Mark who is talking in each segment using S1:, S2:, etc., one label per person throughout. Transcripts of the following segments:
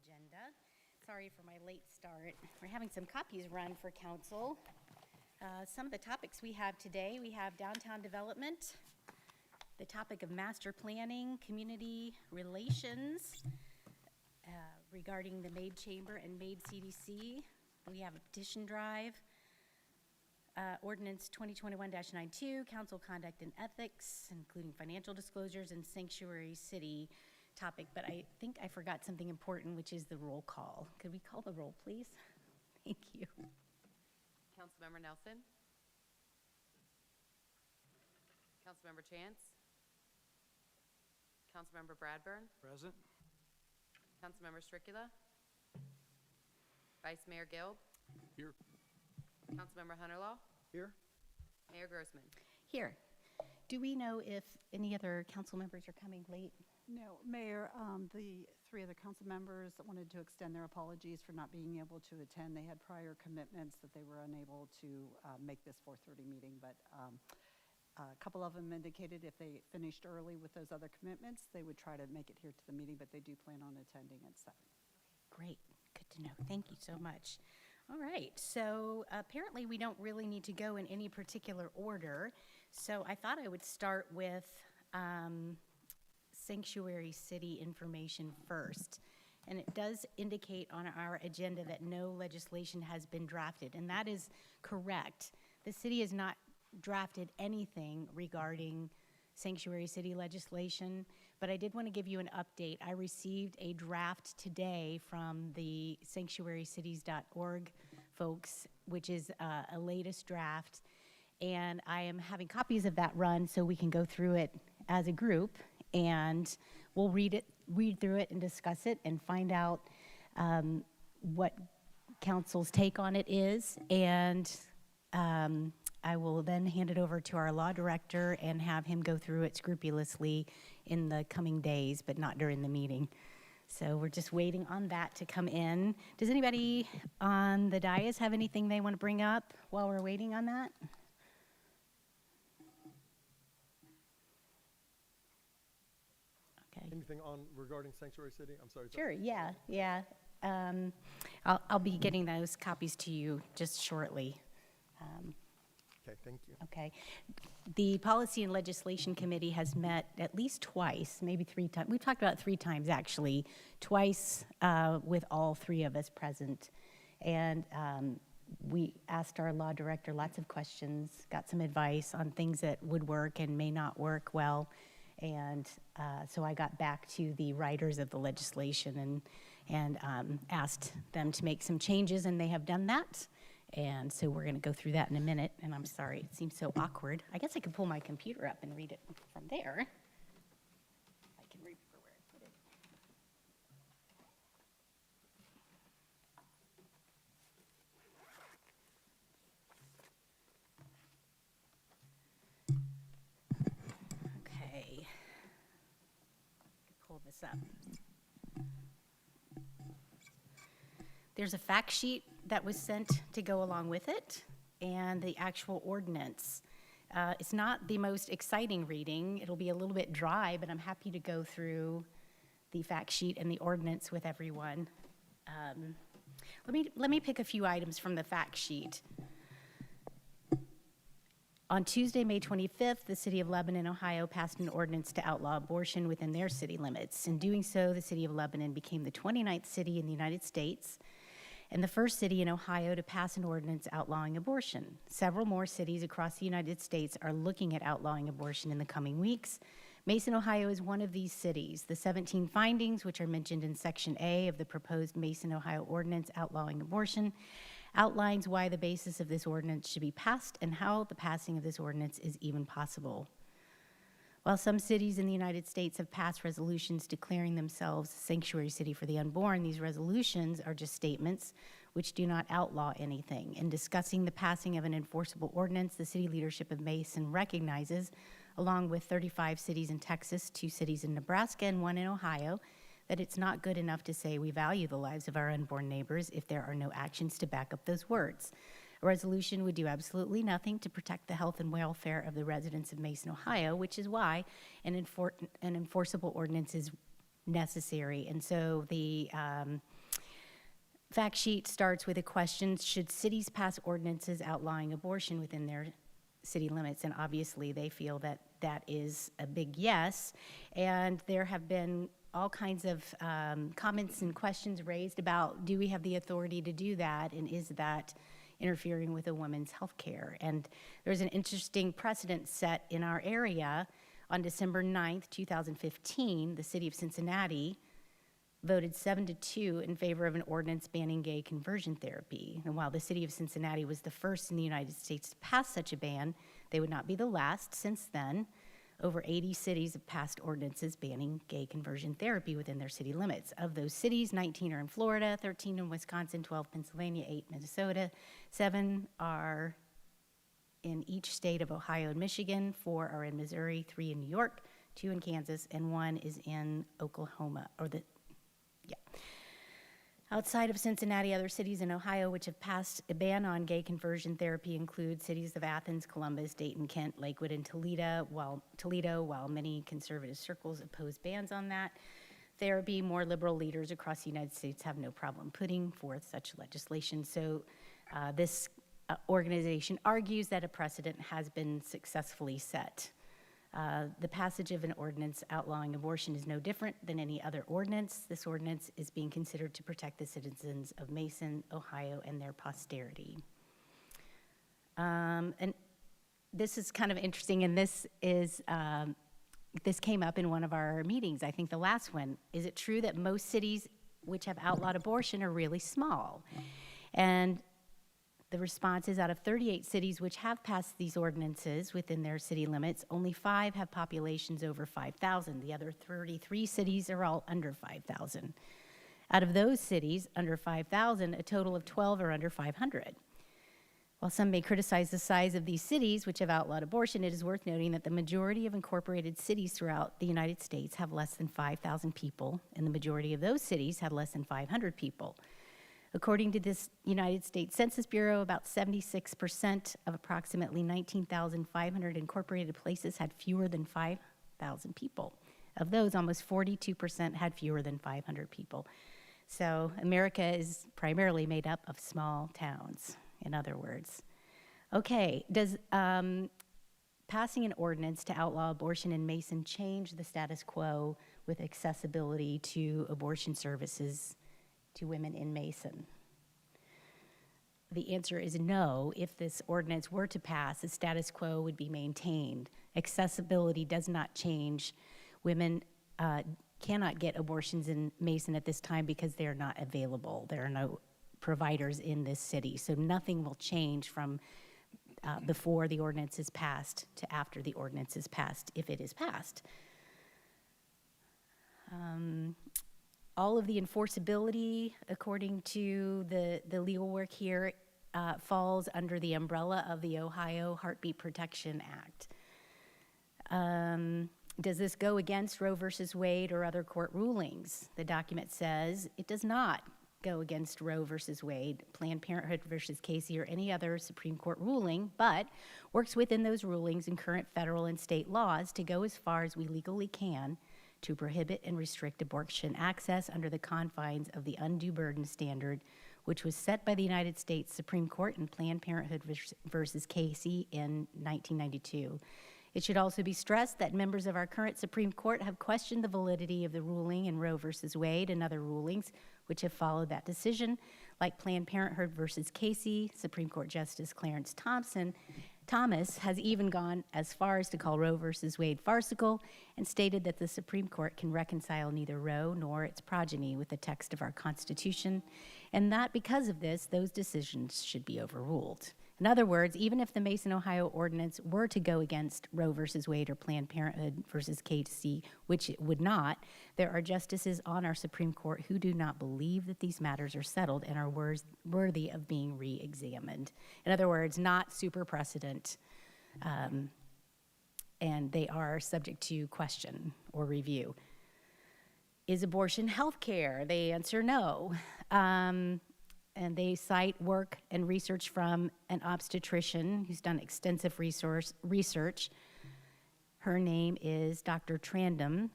S1: agenda. Sorry for my late start. We're having some copies run for council. Some of the topics we have today, we have downtown development, the topic of master planning, community relations, regarding the Maid Chamber and Maid CDC. We have a petition drive, Ordinance 2021-92, council conduct and ethics, including financial disclosures, and sanctuary city topic. But I think I forgot something important, which is the roll call. Could we call the roll, please? Thank you.
S2: Councilmember Nelson. Councilmember Chance. Councilmember Bradburn.
S3: Present.
S2: Councilmember Stricula. Vice Mayor Gill.
S3: Here.
S2: Councilmember Hunterlaw.
S3: Here.
S2: Mayor Grossman.
S1: Here. Do we know if any other council members are coming late?
S4: No, Mayor, the three other council members wanted to extend their apologies for not being able to attend. They had prior commitments that they were unable to make this 4:30 meeting, but a couple of them indicated if they finished early with those other commitments, they would try to make it here to the meeting, but they do plan on attending at 7.
S1: Great, good to know. Thank you so much. All right, so apparently we don't really need to go in any particular order. So I thought I would start with sanctuary city information first. And it does indicate on our agenda that no legislation has been drafted, and that is correct. The city has not drafted anything regarding sanctuary city legislation, but I did want to give you an update. I received a draft today from the sanctuarycities.org folks, which is a latest draft, and I am having copies of that run so we can go through it as a group, and we'll read through it and discuss it and find out what council's take on it is, and I will then hand it over to our law director and have him go through it scrupulously in the coming days, but not during the meeting. So we're just waiting on that to come in. Does anybody on the dais have anything they want to bring up while we're waiting on that? Okay.
S3: Anything on regarding Sanctuary City? I'm sorry.
S1: Sure, yeah. I'll be getting those copies to you just shortly.
S3: Okay, thank you.
S1: Okay. The Policy and Legislation Committee has met at least twice, maybe 3 times. We've talked about 3 times, actually. Twice with all 3 of us present. And we asked our law director lots of questions, got some advice on things that would work and may not work well. And so I got back to the writers of the legislation and asked them to make some changes, and they have done that. And so we're going to go through that in a minute. And I'm sorry, it seems so awkward. I guess I could pull my computer up and read it from there. I can remember where I put it. Okay. Pull this up. There's a fact sheet that was sent to go along with it, and the actual ordinance. It's not the most exciting reading. It'll be a little bit dry, but I'm happy to go through the fact sheet and the ordinance with everyone. Let me pick a few items from the fact sheet. On Tuesday, May 25th, the City of Lebanon, Ohio, passed an ordinance to outlaw abortion within their city limits. In doing so, the City of Lebanon became the 29th city in the United States and the first city in Ohio to pass an ordinance outlawing abortion. Several more cities across the United States are looking at outlawing abortion in the coming weeks. Mason, Ohio is one of these cities. The 17 findings, which are mentioned in Section A of the proposed Mason, Ohio ordinance outlawing abortion, outlines why the basis of this ordinance should be passed and how the passing of this ordinance is even possible. While some cities in the United States have passed resolutions declaring themselves a sanctuary city for the unborn, these resolutions are just statements which do not outlaw anything. In discussing the passing of an enforceable ordinance, the city leadership of Mason recognizes, along with 35 cities in Texas, 2 cities in Nebraska, and 1 in Ohio, that it's not good enough to say we value the lives of our unborn neighbors if there are no actions to back up those words. A resolution would do absolutely nothing to protect the health and welfare of the residents of Mason, Ohio, which is why an enforceable ordinance is necessary. And so the fact sheet starts with a question: should cities pass ordinances outlawing abortion within their city limits? And obviously they feel that that is a big yes. And there have been all kinds of comments and questions raised about, do we have the authority to do that, and is that interfering with a woman's health care? And there's an interesting precedent set in our area. On December 9th, 2015, the city of Cincinnati voted 7-2 in favor of an ordinance banning gay conversion therapy. And while the city of Cincinnati was the first in the United States to pass such a ban, they would not be the last. Since then, over 80 cities have passed ordinances banning gay conversion therapy within their city limits. Of those cities, 19 are in Florida, 13 in Wisconsin, 12 Pennsylvania, 8 Minnesota, 7 are in each state of Ohio and Michigan, 4 are in Missouri, 3 in New York, 2 in Kansas, and 1 is in Oklahoma, Outside of Cincinnati, other cities in Ohio which have passed a ban on gay conversion therapy include cities of Athens, Columbus, Dayton, Kent, Lakewood, and Toledo, while many conservative circles oppose bans on that therapy. More liberal leaders across the United States have no problem putting forth such legislation. So this organization argues that a precedent has been successfully set. The passage of an ordinance outlawing abortion is no different than any other ordinance. This ordinance is being considered to protect the citizens of Mason, Ohio, and their posterity. And this is kind of interesting, and this came up in one of our meetings, I think the last one. Is it true that most cities which have outlawed abortion are really small? And the response is, out of 38 cities which have passed these ordinances within their city limits, only 5 have populations over 5,000. The other 33 cities are all under 5,000. Out of those cities under 5,000, a total of 12 are under 500. While some may criticize the size of these cities which have outlawed abortion, it is worth noting that the majority of incorporated cities throughout the United States have less than 5,000 people, and the majority of those cities have less than 500 people. According to this United States Census Bureau, about 76% of approximately 19,500 incorporated places had fewer than 5,000 people. Of those, almost 42% had fewer than 500 people. So America is primarily made up of small towns, in other words. Okay, does passing an ordinance to outlaw abortion in Mason change the status quo with accessibility to abortion services to women in Mason? The answer is no. If this ordinance were to pass, the status quo would be maintained. Accessibility does not change. Women cannot get abortions in Mason at this time because they're not available. There are no providers in this city. So nothing will change from before the ordinance is passed to after the ordinance is passed, if it is passed. All of the enforceability, according to the legal work here, falls under the umbrella of the Ohio Heartbeat Protection Act. Does this go against Roe versus Wade or other court rulings? The document says it does not go against Roe versus Wade, Planned Parenthood versus Casey, or any other Supreme Court ruling, but works within those rulings and current federal and state laws to go as far as we legally can to prohibit and restrict abortion access under the confines of the undue burden standard, which was set by the United States Supreme Court in Planned Parenthood versus Casey in 1992. It should also be stressed that members of our current Supreme Court have questioned the validity of the ruling in Roe versus Wade and other rulings which have followed that decision, like Planned Parenthood versus Casey. Supreme Court Justice Clarence Thomas has even gone as far as to call Roe versus Wade farcical and stated that the Supreme Court can reconcile neither Roe nor its progeny with the text of our Constitution, and that because of this, those decisions should be overruled. In other words, even if the Mason, Ohio ordinance were to go against Roe versus Wade or Planned Parenthood versus Casey, which it would not, there are justices on our Supreme Court who do not believe that these matters are settled and are worthy of being re-examined. In other words, not super precedent, and they are subject to question or review. Is abortion health care? They answer no. And they cite work and research from an obstetrician who's done extensive research. Her name is Dr. Trandom,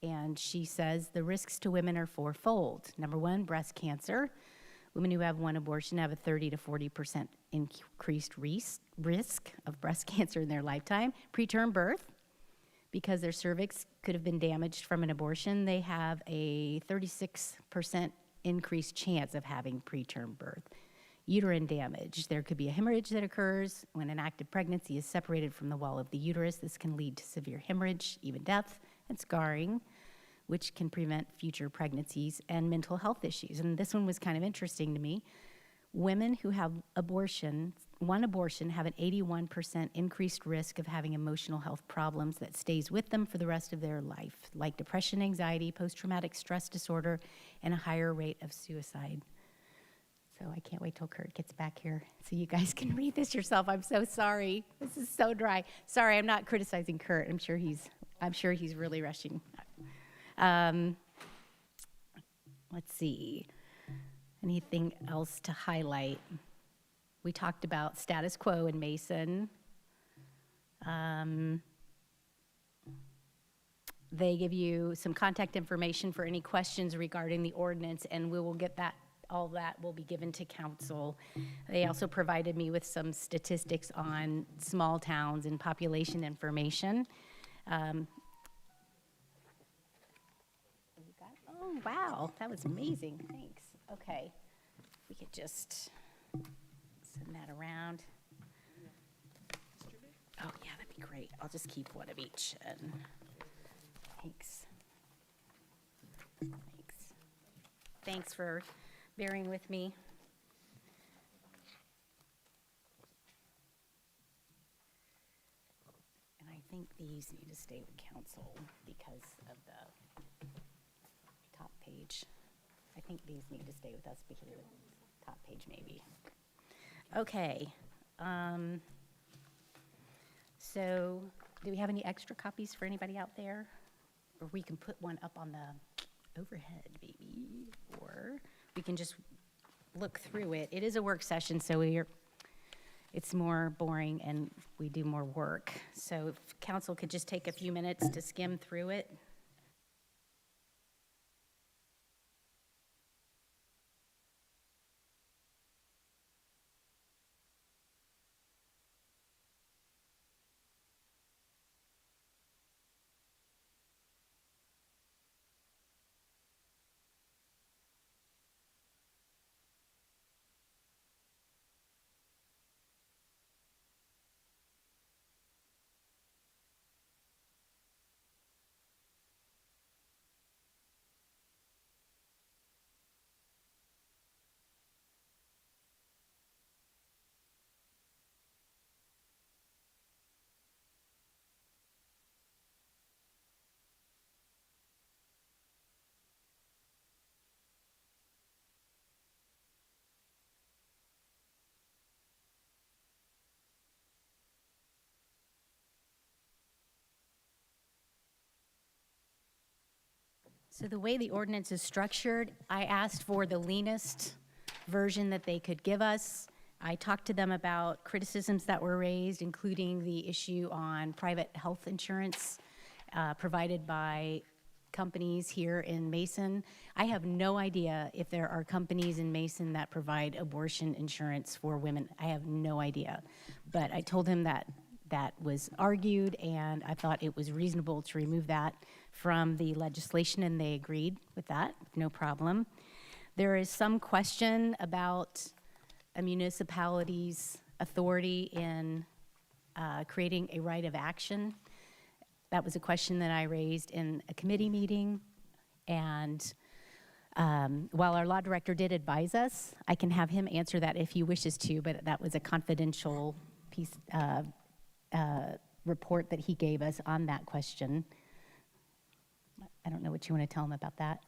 S1: And she says the risks to women are fourfold. Number one, breast cancer. Women who have one abortion have a 30 to 40% increased risk of breast cancer in their lifetime. Preterm birth, because their cervix could have been damaged from an abortion, they have a 36% increased chance of having preterm birth. Uterine damage. There could be a hemorrhage that occurs when an active pregnancy is separated from the wall of the uterus. This can lead to severe hemorrhage, even death, and scarring, which can prevent future pregnancies, and mental health issues. And this one was kind of interesting to me. Women who have one abortion have an 81% increased risk of having emotional health problems that stays with them for the rest of their life, like depression, anxiety, post-traumatic stress disorder, and a higher rate of suicide. So I can't wait till Kurt gets back here so you guys can read this yourself. I'm so sorry. This is so dry. Sorry, I'm not criticizing Kurt. I'm sure he's really rushing. Let's see. Anything else to highlight? We talked about status quo in Mason. They give you some contact information for any questions regarding the ordinance, and we will get that. All that will be given to council. They also provided me with some statistics on small towns and population information. Oh, wow, that was amazing, thanks. Okay, we could just send that around. Oh, yeah, that'd be great. I'll just keep one of each. And thanks. Thanks for bearing with me. And I think these need to stay with council because of the top page. I think these need to stay with us because of the top page maybe. Okay. So do we have any extra copies for anybody out there? Or we can put one up on the overhead maybe, or we can just look through it. It is a work session, so it's more boring and we do more work. So if council could just take a few minutes to skim through it. So the way the ordinance is structured, I asked for the leanest version that they could give us. I talked to them about criticisms that were raised, including the issue on private health insurance provided by companies here in Mason. I have no idea if there are companies in Mason that provide abortion insurance for women. I have no idea. But I told him that that was argued, and I thought it was reasonable to remove that from the legislation, and they agreed with that, no problem. There is some question about a municipality's authority in creating a right of action. That was a question that I raised in a committee meeting, and while our law director did advise us, I can have him answer that if he wishes to, but that was a confidential piece report that he gave us on that question. I don't know what you want to tell him about that.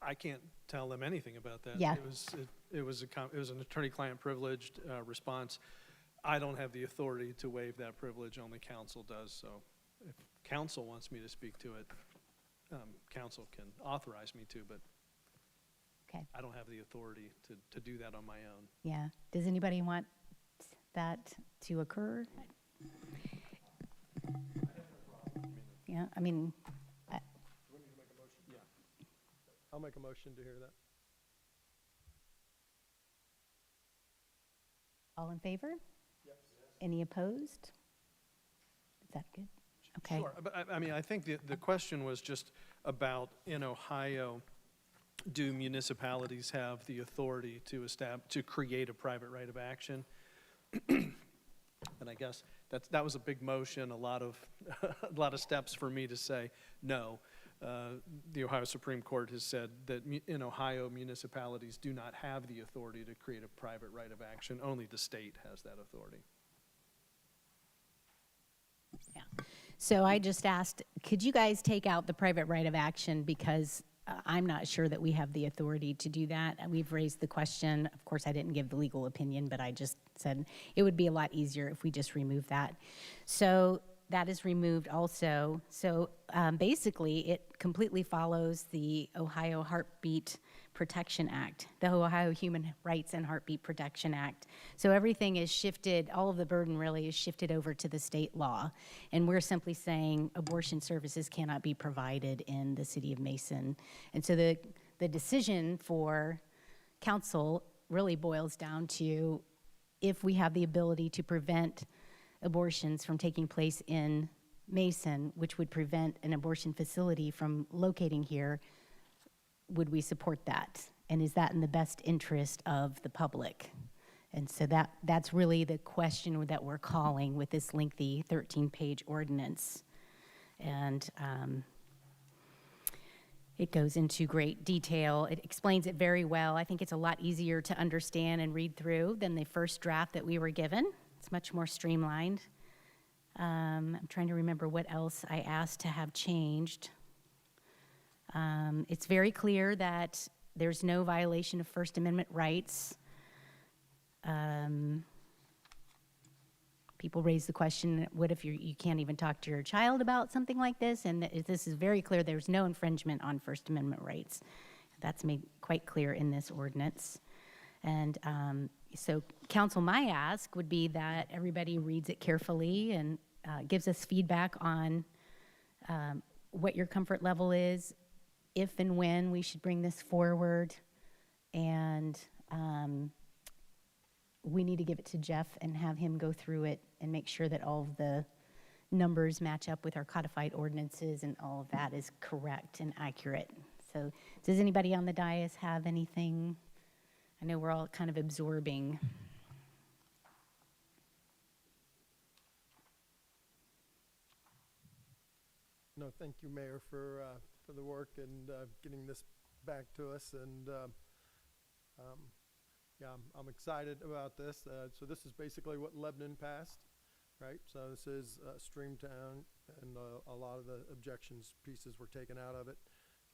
S5: I can't tell them anything about that.
S1: Yeah.
S5: It was an attorney-client privileged response. I don't have the authority to waive that privilege. Only counsel does. So, if counsel wants me to speak to it, counsel can authorize me to, but
S1: Okay.
S5: I don't have the authority to do that on my own.
S1: Yeah. Does anybody want that to occur? Yeah, I mean,
S3: I'll make a motion to hear that.
S1: All in favor? Yes. Any opposed? Is that good? Okay.
S5: Sure, but I mean, I think the question was just about, in Ohio, do municipalities have the authority to create a private right of action? And I guess that was a big motion, a lot of steps for me to say no. The Ohio Supreme Court has said that in Ohio, municipalities do not have the authority to create a private right of action. Only the state has that authority.
S1: Yeah. So I just asked, could you guys take out the private right of action, because I'm not sure that we have the authority to do that. And we've raised the question. Of course, I didn't give the legal opinion, but I just said it would be a lot easier if we just remove that. So that is removed also. So basically, it completely follows the Ohio Heartbeat Protection Act, the Ohio Human Rights and Heartbeat Protection Act. So everything is shifted, all of the burden really is shifted over to the state law. And we're simply saying abortion services cannot be provided in the city of Mason. And so the decision for council really boils down to if we have the ability to prevent abortions from taking place in Mason, which would prevent an abortion facility from locating here, would we support that? And is that in the best interest of the public? And so that's really the question that we're calling with this lengthy 13-page ordinance. And it goes into great detail. It explains it very well. I think it's a lot easier to understand and read through than the first draft that we were given. It's much more streamlined. I'm trying to remember what else I asked to have changed. It's very clear that there's no violation of First Amendment rights. People raise the question, what if you can't even talk to your child about something like this? And this is very clear. There's no infringement on First Amendment rights. That's made quite clear in this ordinance. And so council, my ask would be that everybody reads it carefully and gives us feedback on what your comfort level is, if and when we should bring this forward. And we need to give it to Jeff and have him go through it and make sure that all of the numbers match up with our codified ordinances and all of that is correct and accurate. So does anybody on the dais have anything? I know we're all kind of absorbing.
S3: No, thank you, Mayor, for the work and getting this back to us. And yeah, I'm excited about this. So this is basically what Lebanon passed, right? So this is streamed down, and a lot of the objections pieces were taken out of it.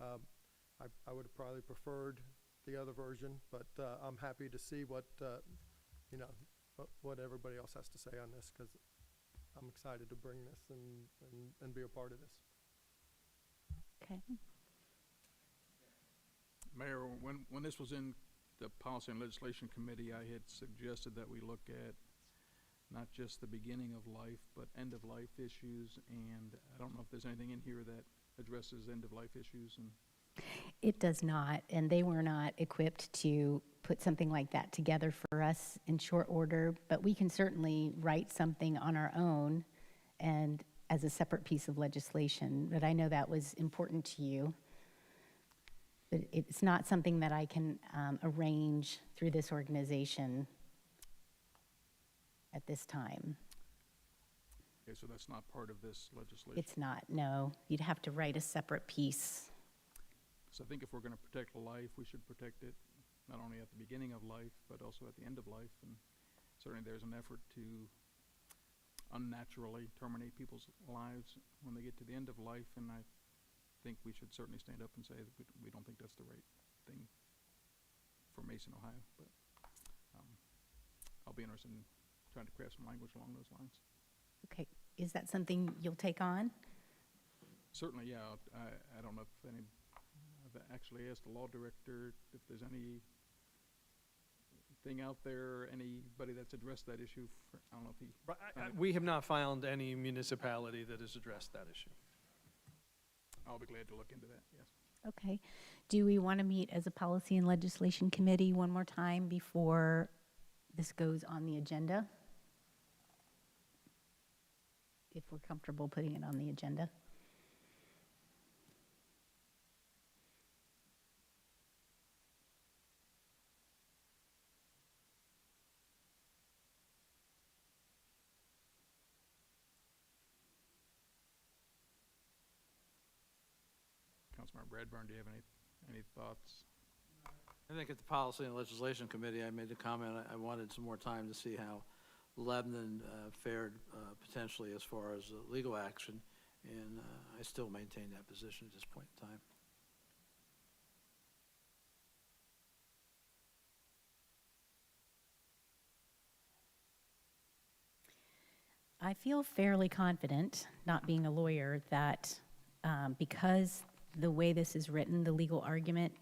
S3: I would have probably preferred the other version, but I'm happy to see what what everybody else has to say on this, because I'm excited to bring this and be a part of this.
S1: Okay.
S6: Mayor, when this was in the Policy and Legislation Committee, I had suggested that we look at not just the beginning of life, but end-of-life issues, and I don't know if there's anything in here that addresses end-of-life issues. And
S1: It does not, and they were not equipped to put something like that together for us in short order, but we can certainly write something on our own and as a separate piece of legislation. But I know that was important to you. But it's not something that I can arrange through this organization at this time.
S6: okay, so that's not part of this legislation.
S1: It's not, no. You'd have to write a separate piece.
S6: So I think if we're going to protect life, we should protect it not only at the beginning of life, but also at the end of life. And certainly there's an effort to unnaturally terminate people's lives when they get to the end of life, and I think we should certainly stand up and say that we don't think that's the right thing for Mason, Ohio. But I'll be interested in trying to craft some language along those lines.
S1: Okay, is that something you'll take on?
S6: Certainly, yeah. I don't know if any, I've actually asked the law director if there's anything out there, anybody that's addressed that issue. I don't know if he...
S5: We have not found any municipality that has addressed that issue.
S6: I'll be glad to look into that, yes.
S1: Okay. Do we want to meet as a policy and legislation committee one more time before this goes on the agenda? If we're comfortable putting it on the agenda?
S6: Councilmember Bradburn, do you have any thoughts?
S7: I think at the Policy and Legislation Committee, I made the comment, I wanted some more time to see how Lebanon fared potentially as far as legal action, and I still maintain that position at this point in time.
S1: I feel fairly confident, not being a lawyer, that because the way this is written, the legal argument,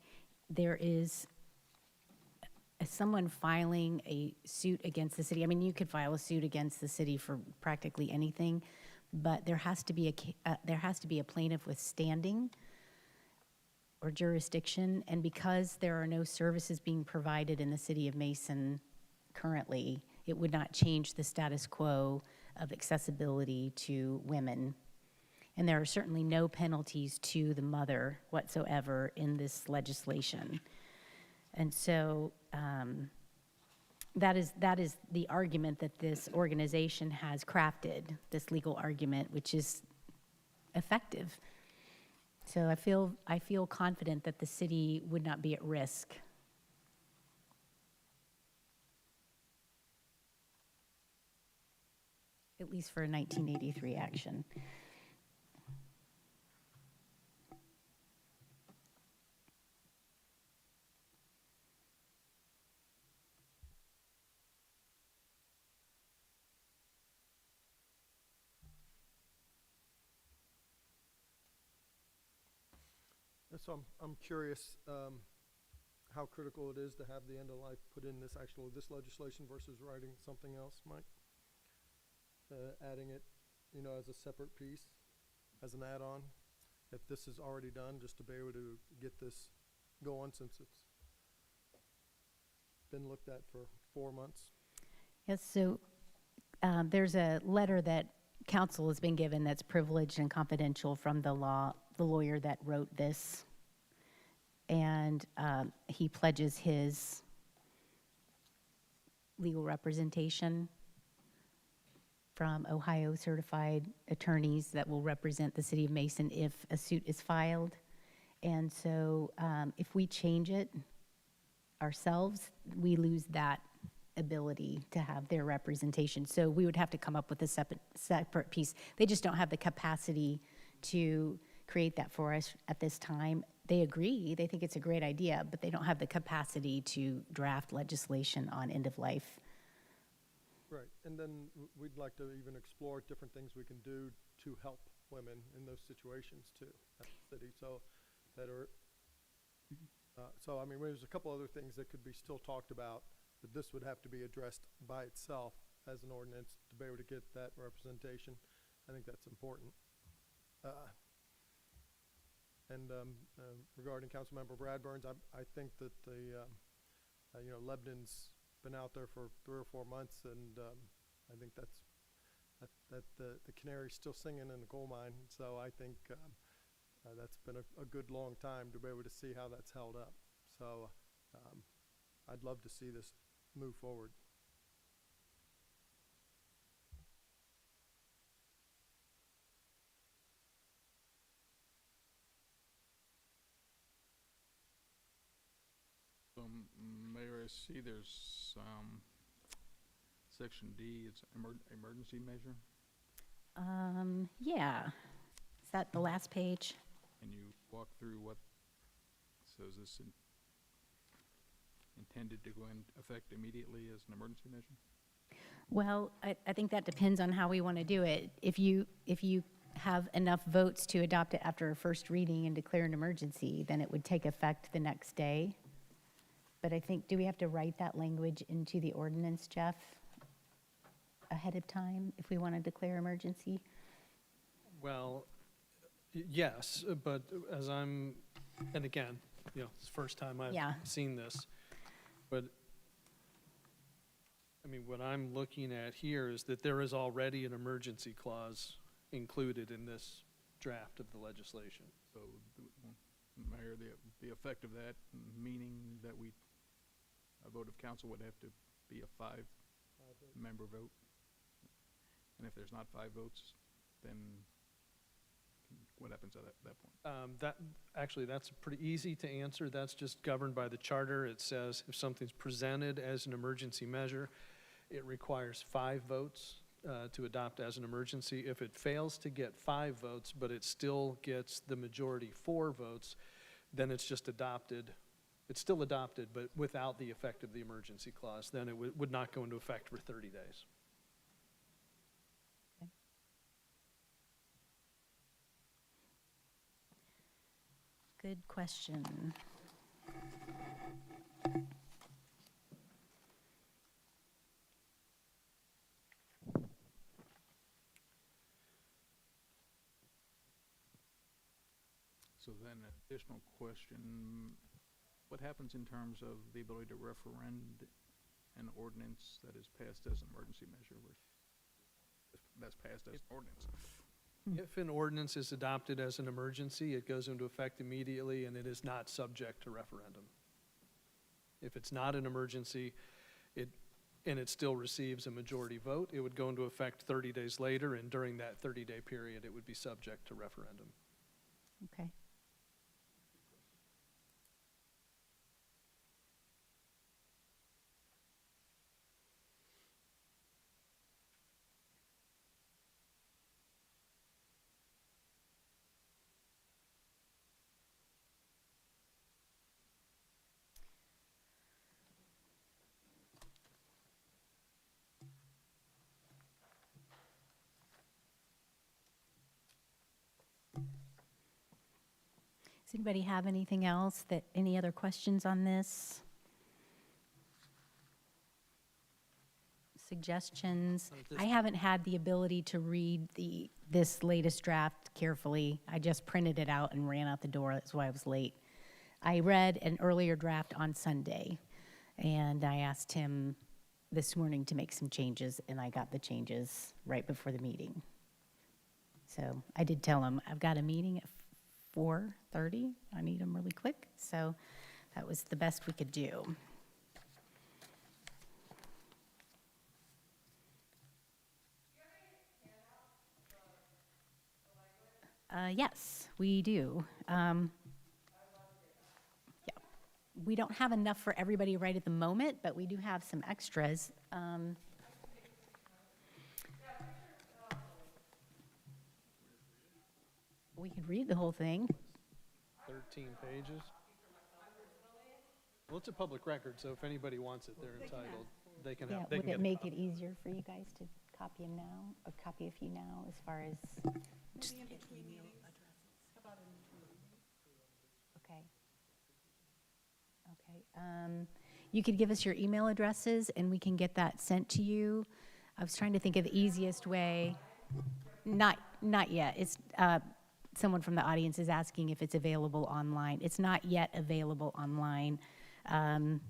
S1: there is someone filing a suit against the city. I mean, you could file a suit against the city for practically anything, but there has to be a plaintiff with standing or jurisdiction, and because there are no services being provided in the city of Mason currently, it would not change the status quo of accessibility to women. And there are certainly no penalties to the mother whatsoever in this legislation. And so that is the argument that this organization has crafted, this legal argument, which is effective. So I feel confident that the city would not be at risk. At least for a 1983 action.
S3: So I'm curious how critical it is to have the end of life put in this legislation versus writing something else, Mike? Adding it, as a separate piece, as an add-on, if this is already done, just to be able to get this going since it's been looked at for 4 months.
S1: Yes, so there's a letter that council has been given that's privileged and confidential from the lawyer that wrote this. And he pledges his legal representation from Ohio certified attorneys that will represent the city of Mason if a suit is filed. And so if we change it ourselves, we lose that ability to have their representation. So we would have to come up with a separate piece. They just don't have the capacity to create that for us at this time. They agree, they think it's a great idea, but they don't have the capacity to draft legislation on end of life.
S3: Right, and then we'd like to even explore different things we can do to help women in those situations too, at the city. So that are, there's a couple other things that could be still talked about, but this would have to be addressed by itself as an ordinance to be able to get that representation. I think that's important. Regarding Councilmember Bradburn's, I think that Lebanon's been out there for 3 or 4 months, and I think that the canary's still singing in the coal mine. So I think that's been a good long time to be able to see how that's held up. So I'd love to see this move forward.
S6: So, Mayor, I see there's Section D, it's emergency measure.
S1: Yeah, is that the last page?
S6: Can you walk through what, so is this intended to go in effect immediately as an emergency measure?
S1: Well, I think that depends on how we want to do it. If you have enough votes to adopt it after a first reading and declare an emergency, then it would take effect the next day. But I think, do we have to write that language into the ordinance, Jeff, ahead of time if we want to declare emergency?
S5: Well, yes, but as I'm And again, it's the first time I've
S1: Yeah.
S5: seen this. But, I mean, what I'm looking at here is that there is already an emergency clause included in this draft of the legislation.
S6: So, Mayor, the effect of that, meaning that a vote of council would have to be a five-member vote? And if there's not 5 votes, then what happens at that point?
S5: That's pretty easy to answer. That's just governed by the charter. It says if something's presented as an emergency measure, it requires 5 votes to adopt as an emergency. If it fails to get 5 votes, but it still gets the majority 4 votes, then it's just adopted. It's still adopted, but without the effect of the emergency clause. Then it would not go into effect for 30 days.
S1: Good question.
S6: So then, additional question, what happens in terms of the ability to referend an ordinance that is passed as an emergency measure, that's passed as an ordinance?
S5: If an ordinance is adopted as an emergency, it goes into effect immediately and it is not subject to referendum. If it's not an emergency, and it still receives a majority vote, it would go into effect 30 days later, and during that 30-day period, it would be subject to referendum.
S1: Okay. Does anybody have anything else any other questions on this? Suggestions? I haven't had the ability to read this latest draft carefully. I just printed it out and ran out the door. That's why I was late. I read an earlier draft on Sunday, and I asked him this morning to make some changes, and I got the changes right before the meeting. So I did tell him, I've got a meeting at 4:30. I need them really quick. So that was the best we could do. Yes, we do. Yeah. We don't have enough for everybody right at the moment, but we do have some extras. We could read the whole thing.
S5: 13 pages. Well, it's a public record, so if anybody wants it, they're entitled. They can
S1: Yeah,
S5: have, they
S1: would
S5: can get
S1: it
S5: a
S1: make
S5: copy.
S1: it easier for you guys to copy them now, or copy a few now, as far as? Okay. Okay. You could give us your email addresses, and we can get that sent to you. I was trying to think of the easiest way. Not yet. It's, someone from the audience is asking if it's available online. It's not yet available online. I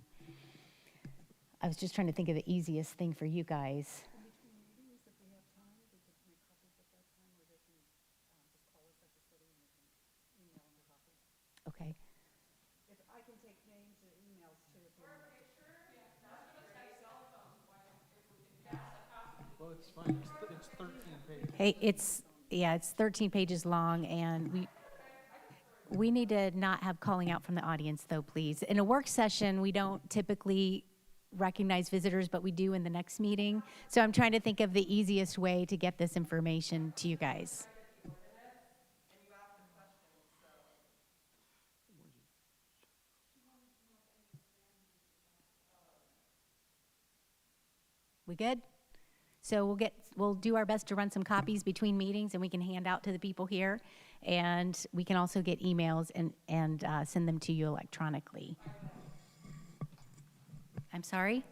S1: was just trying to think of the easiest thing for you guys. Okay.
S4: If I can take names and emails too, if you want to.
S5: Well, it's fine. It's 13 pages.
S1: Hey, it's 13 pages long, and we need to not have calling out from the audience, though, please. In a work session, we don't typically recognize visitors, but we do in the next meeting. So I'm trying to think of the easiest way to get this information to you guys. We good? So we'll do our best to run some copies between meetings, and we can hand out to the people here. And we can also get emails and send them to you electronically. I'm sorry?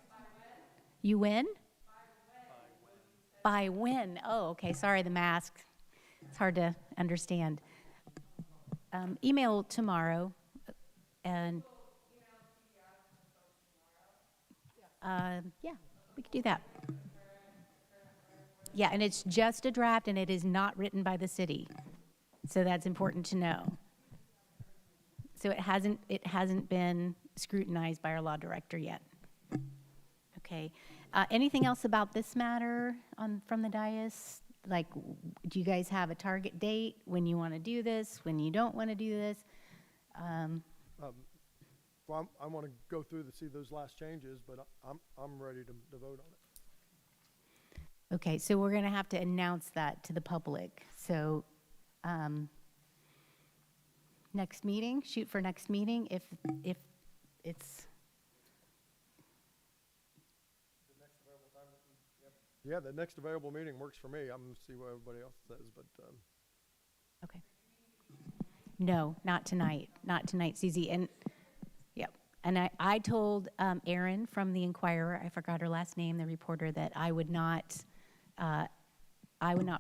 S1: You win? By when? Oh, okay, sorry, the mask. It's hard to understand. Email tomorrow, And, yeah, we could do that. Yeah, and it's just a draft, and it is not written by the city. So that's important to know. So it hasn't been scrutinized by our law director yet. Okay. Anything else about this matter from the dais? Like, do you guys have a target date when you want to do this, when you don't want to do this?
S3: Well, I want to go through to see those last changes, but I'm ready to vote on it.
S1: Okay, so we're going to have to announce that to the public. So next meeting, shoot for next meeting if it's,
S3: Yeah, the next available meeting works for me. I'm going to see what everybody else says, but
S1: okay. No, not tonight. Not tonight, Suzie. And, yep. And I told Erin from the Inquirer, I forgot her last name, the reporter, that I would not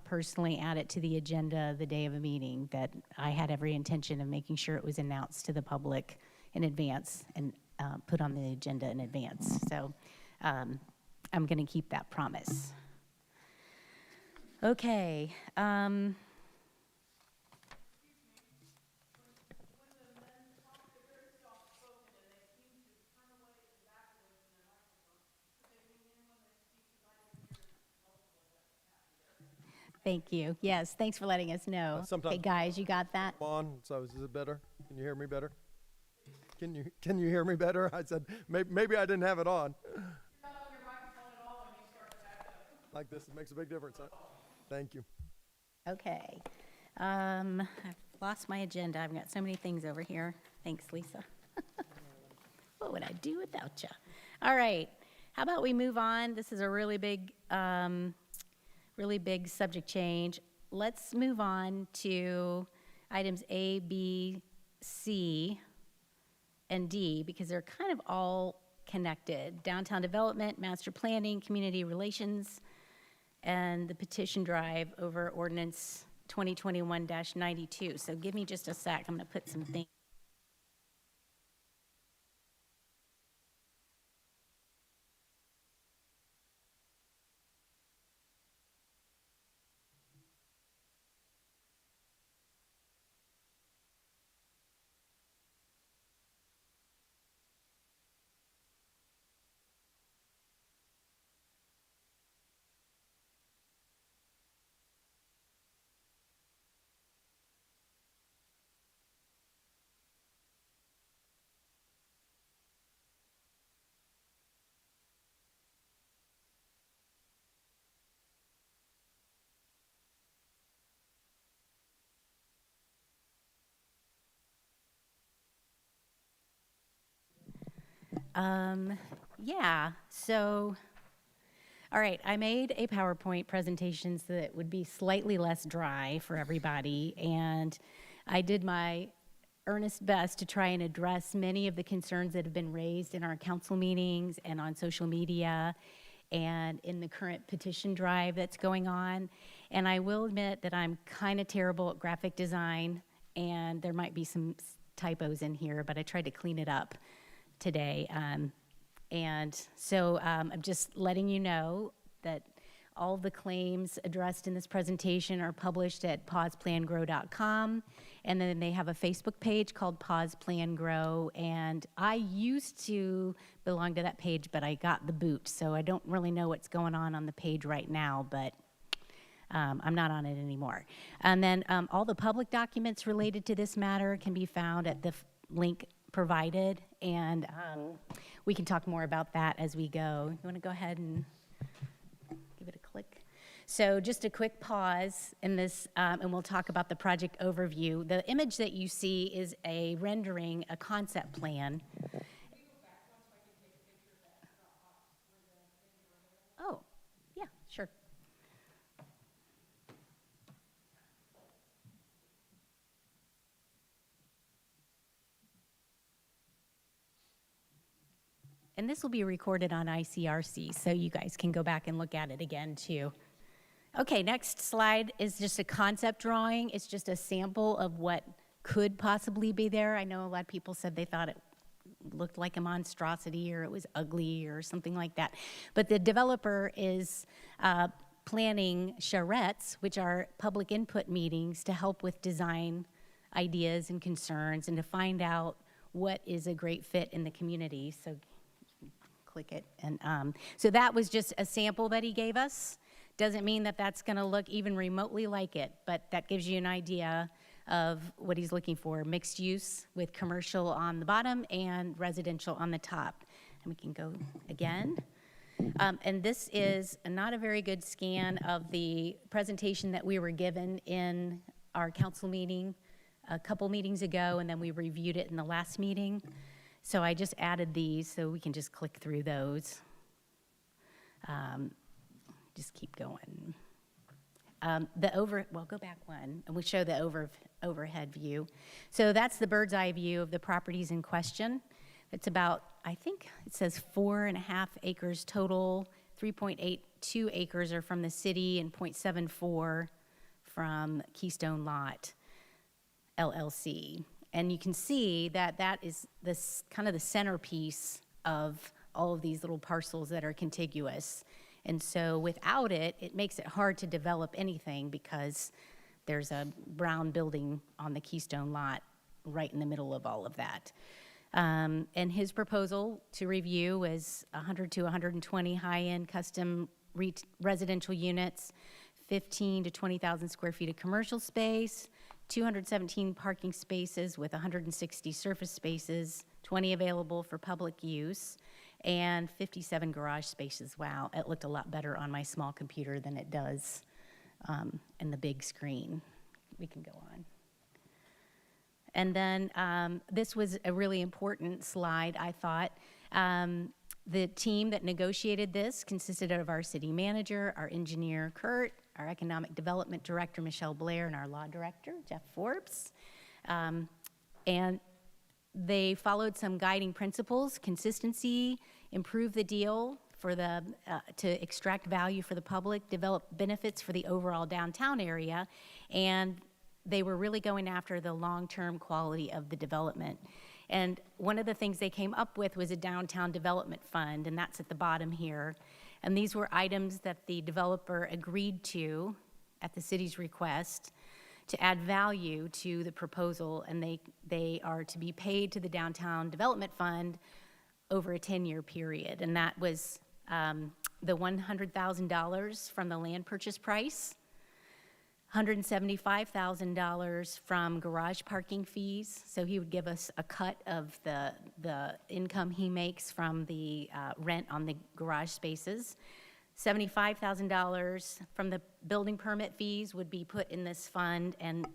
S1: personally add it to the agenda the day of a meeting, that I had every intention of making sure it was announced to the public in advance and put on the agenda in advance. So I'm going to keep that promise. Okay. Thank you. Yes, thanks for letting us know.
S3: sometimes-
S1: Okay, guys, you got that?
S3: I'm on. So is it better? Can you hear me better? Can you hear me better? I said maybe I didn't have it on. Like this, it makes a big difference. Huh? Thank you.
S1: Okay. I've lost my agenda. I've got so many things over here. Thanks, Lisa. What would I do without you? All right. How about we move on? This is a really big subject change. Let's move on to items A, B, C, and D, because they're kind of all connected. Downtown development, master planning, community relations, and the petition drive over Ordinance 2021-92. So give me just a sec. I'm going to put some things. Yeah, so, all right, I made a PowerPoint presentation so that it would be slightly less dry for everybody, and I did my earnest best to try and address many of the concerns that have been raised in our council meetings and on social media and in the current petition drive that's going on. And I will admit that I'm kind of terrible at graphic design, and there might be some typos in here, but I tried to clean it up today. And so I'm just letting you know that all the claims addressed in this presentation are published at pauseplangrow.com, and then they have a Facebook page called Pause Plan Grow, and I used to belong to that page, but I got the boot, so I don't really know what's going on the page right now, but I'm not on it anymore. And then all the public documents related to this matter can be found at the link provided, and we can talk more about that as we go. You want to go ahead and give it a click? So just a quick pause in this, and we'll talk about the project overview. The image that you see is a rendering, a concept plan. Oh, yeah, sure. And this will be recorded on ICRC, so you guys can go back and look at it again, too. Okay, next slide is just a concept drawing. It's just a sample of what could possibly be there. I know a lot of people said they thought it looked like a monstrosity or it was ugly or something like that. But the developer is planning charrettes, which are public input meetings to help with design ideas and concerns and to find out what is a great fit in the community. So click it. And so that was just a sample that he gave us. Doesn't mean that that's going to look even remotely like it, but that gives you an idea of what he's looking for. Mixed use with commercial on the bottom and residential on the top. And we can go again. And this is not a very good scan of the presentation that we were given in our council meeting a couple meetings ago, and then we reviewed it in the last meeting. So I just added these so we can just click through those. Just keep going. Well, go back one, and we show the overhead view. So that's the bird's eye view of the properties in question. It's about, I think it says 4.5 acres total, 3.82 acres are from the city and 0.74 from Keystone Lot LLC. And you can see that that is this kind of the centerpiece of all of these little parcels that are contiguous. And so without it, it makes it hard to develop anything because there's a brown building on the Keystone Lot right in the middle of all of that. And his proposal to review is 100 to 120 high-end custom residential units, 15 to 20,000 square feet of commercial space, 217 parking spaces with 160 surface spaces, 20 available for public use, and 57 garage spaces. Wow, it looked a lot better on my small computer than it does in the big screen. We can go on. And then this was a really important slide, I thought. The team that negotiated this consisted of our city manager, our engineer, Kurt, our economic development director, Michelle Blair, and our law director, Jeff Forbes. And they followed some guiding principles: consistency, improve the deal for the to extract value for the public, develop benefits for the overall downtown area, and they were really going after the long-term quality of the development. And one of the things they came up with was a downtown development fund, and that's at the bottom here. And these were items that the developer agreed to at the city's request to add value to the proposal, and they are to be paid to the Downtown Development Fund over a 10-year period. And that was the $100,000 from the land purchase price, $175,000 from garage parking fees. So he would give us a cut of the income he makes from the rent on the garage spaces. $75,000 from the building permit fees would be put in this fund, and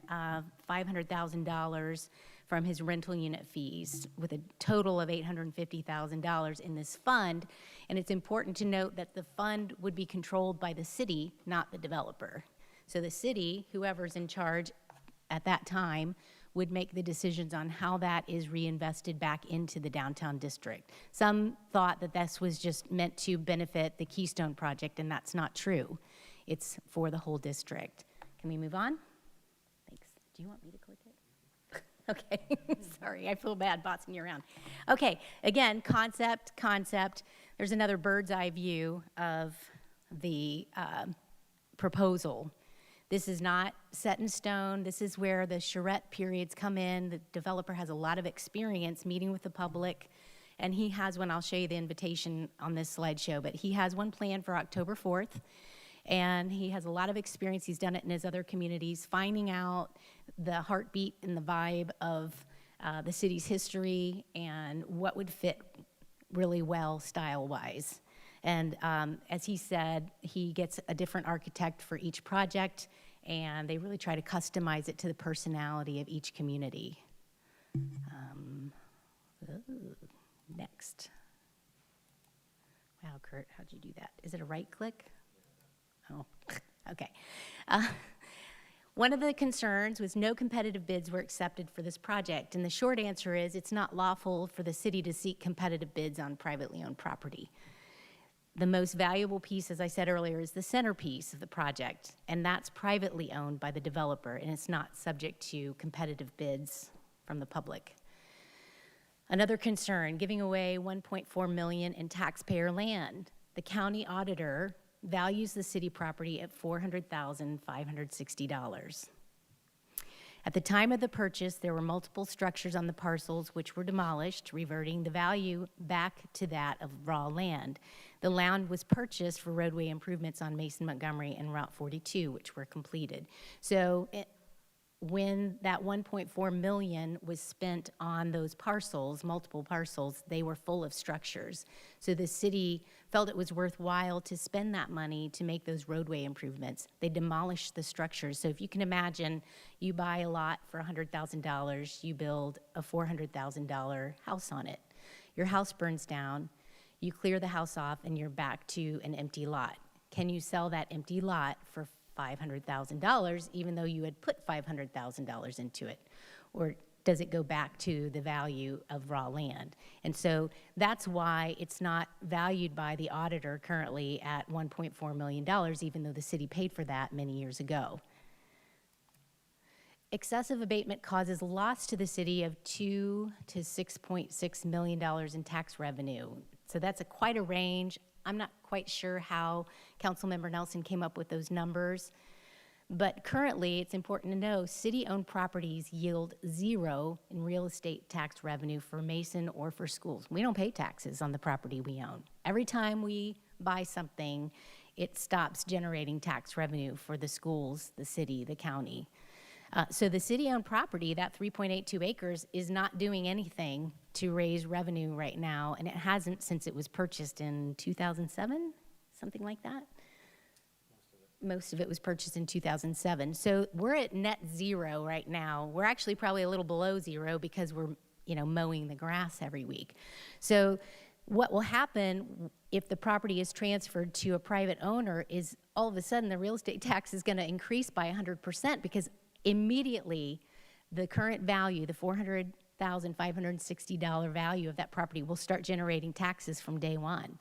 S1: $500,000 from his rental unit fees, with a total of $850,000 in this fund. And it's important to note that the fund would be controlled by the city, not the developer. So the city, whoever's in charge at that time, would make the decisions on how that is reinvested back into the downtown district. Some thought that this was just meant to benefit the Keystone project, and that's not true. It's for the whole district. Can we move on? Thanks. Do you want me to click it? Okay, sorry, I feel bad bossing you around. Okay, again, concept. There's another bird's eye view of the proposal. This is not set in stone. This is where the charrette periods come in. The developer has a lot of experience meeting with the public, and he has one. I'll show you the invitation on this slideshow, but he has one planned for October 4th, and he has a lot of experience. He's done it in his other communities, finding out the heartbeat and the vibe of the city's history and what would fit really well style-wise. And as he said, he gets a different architect for each project, and they really try to customize it to the personality of each community. Next. Wow, Kurt, how'd you do that? Is it a right click? Oh, okay. One of the concerns was no competitive bids were accepted for this project, and the short answer is it's not lawful for the city to seek competitive bids on privately owned property. The most valuable piece, as I said earlier, is the centerpiece of the project, and that's privately owned by the developer, and it's not subject to competitive bids from the public. Another concern, giving away $1.4 million in taxpayer land. The county auditor values the city property at $400,560. At the time of the purchase, there were multiple structures on the parcels which were demolished, reverting the value back to that of raw land. The land was purchased for roadway improvements on Mason Montgomery and Route 42, which were completed. So when that $1.4 million was spent on those parcels, multiple parcels, they were full of structures. So the city felt it was worthwhile to spend that money to make those roadway improvements. They demolished the structures. So if you can imagine, you buy a lot for $100,000, you build a $400,000 house on it. Your house burns down, you clear the house off, and you're back to an empty lot. Can you sell that empty lot for $500,000 even though you had put $500,000 into it? Or does it go back to the value of raw land? And so that's why it's not valued by the auditor currently at $1.4 million, even though the city paid for that many years ago. Excessive abatement causes loss to the city of $2 to $6.6 million in tax revenue. So that's quite a range. I'm not quite sure how Councilmember Nelson came up with those numbers, but currently it's important to know city-owned properties yield 0 in real estate tax revenue for Mason or for schools. We don't pay taxes on the property we own. Every time we buy something, it stops generating tax revenue for the schools, the city, the county. So the city-owned property, that 3.82 acres, is not doing anything to raise revenue right now, and it hasn't since it was purchased in 2007, something like that. Most of it was purchased in 2007. So we're at net zero right now. We're actually probably a little below zero because we're, mowing the grass every week. So what will happen if the property is transferred to a private owner is all of a sudden the real estate tax is going to increase by 100% because immediately the current value, the $400,560 value of that property will start generating taxes from day one.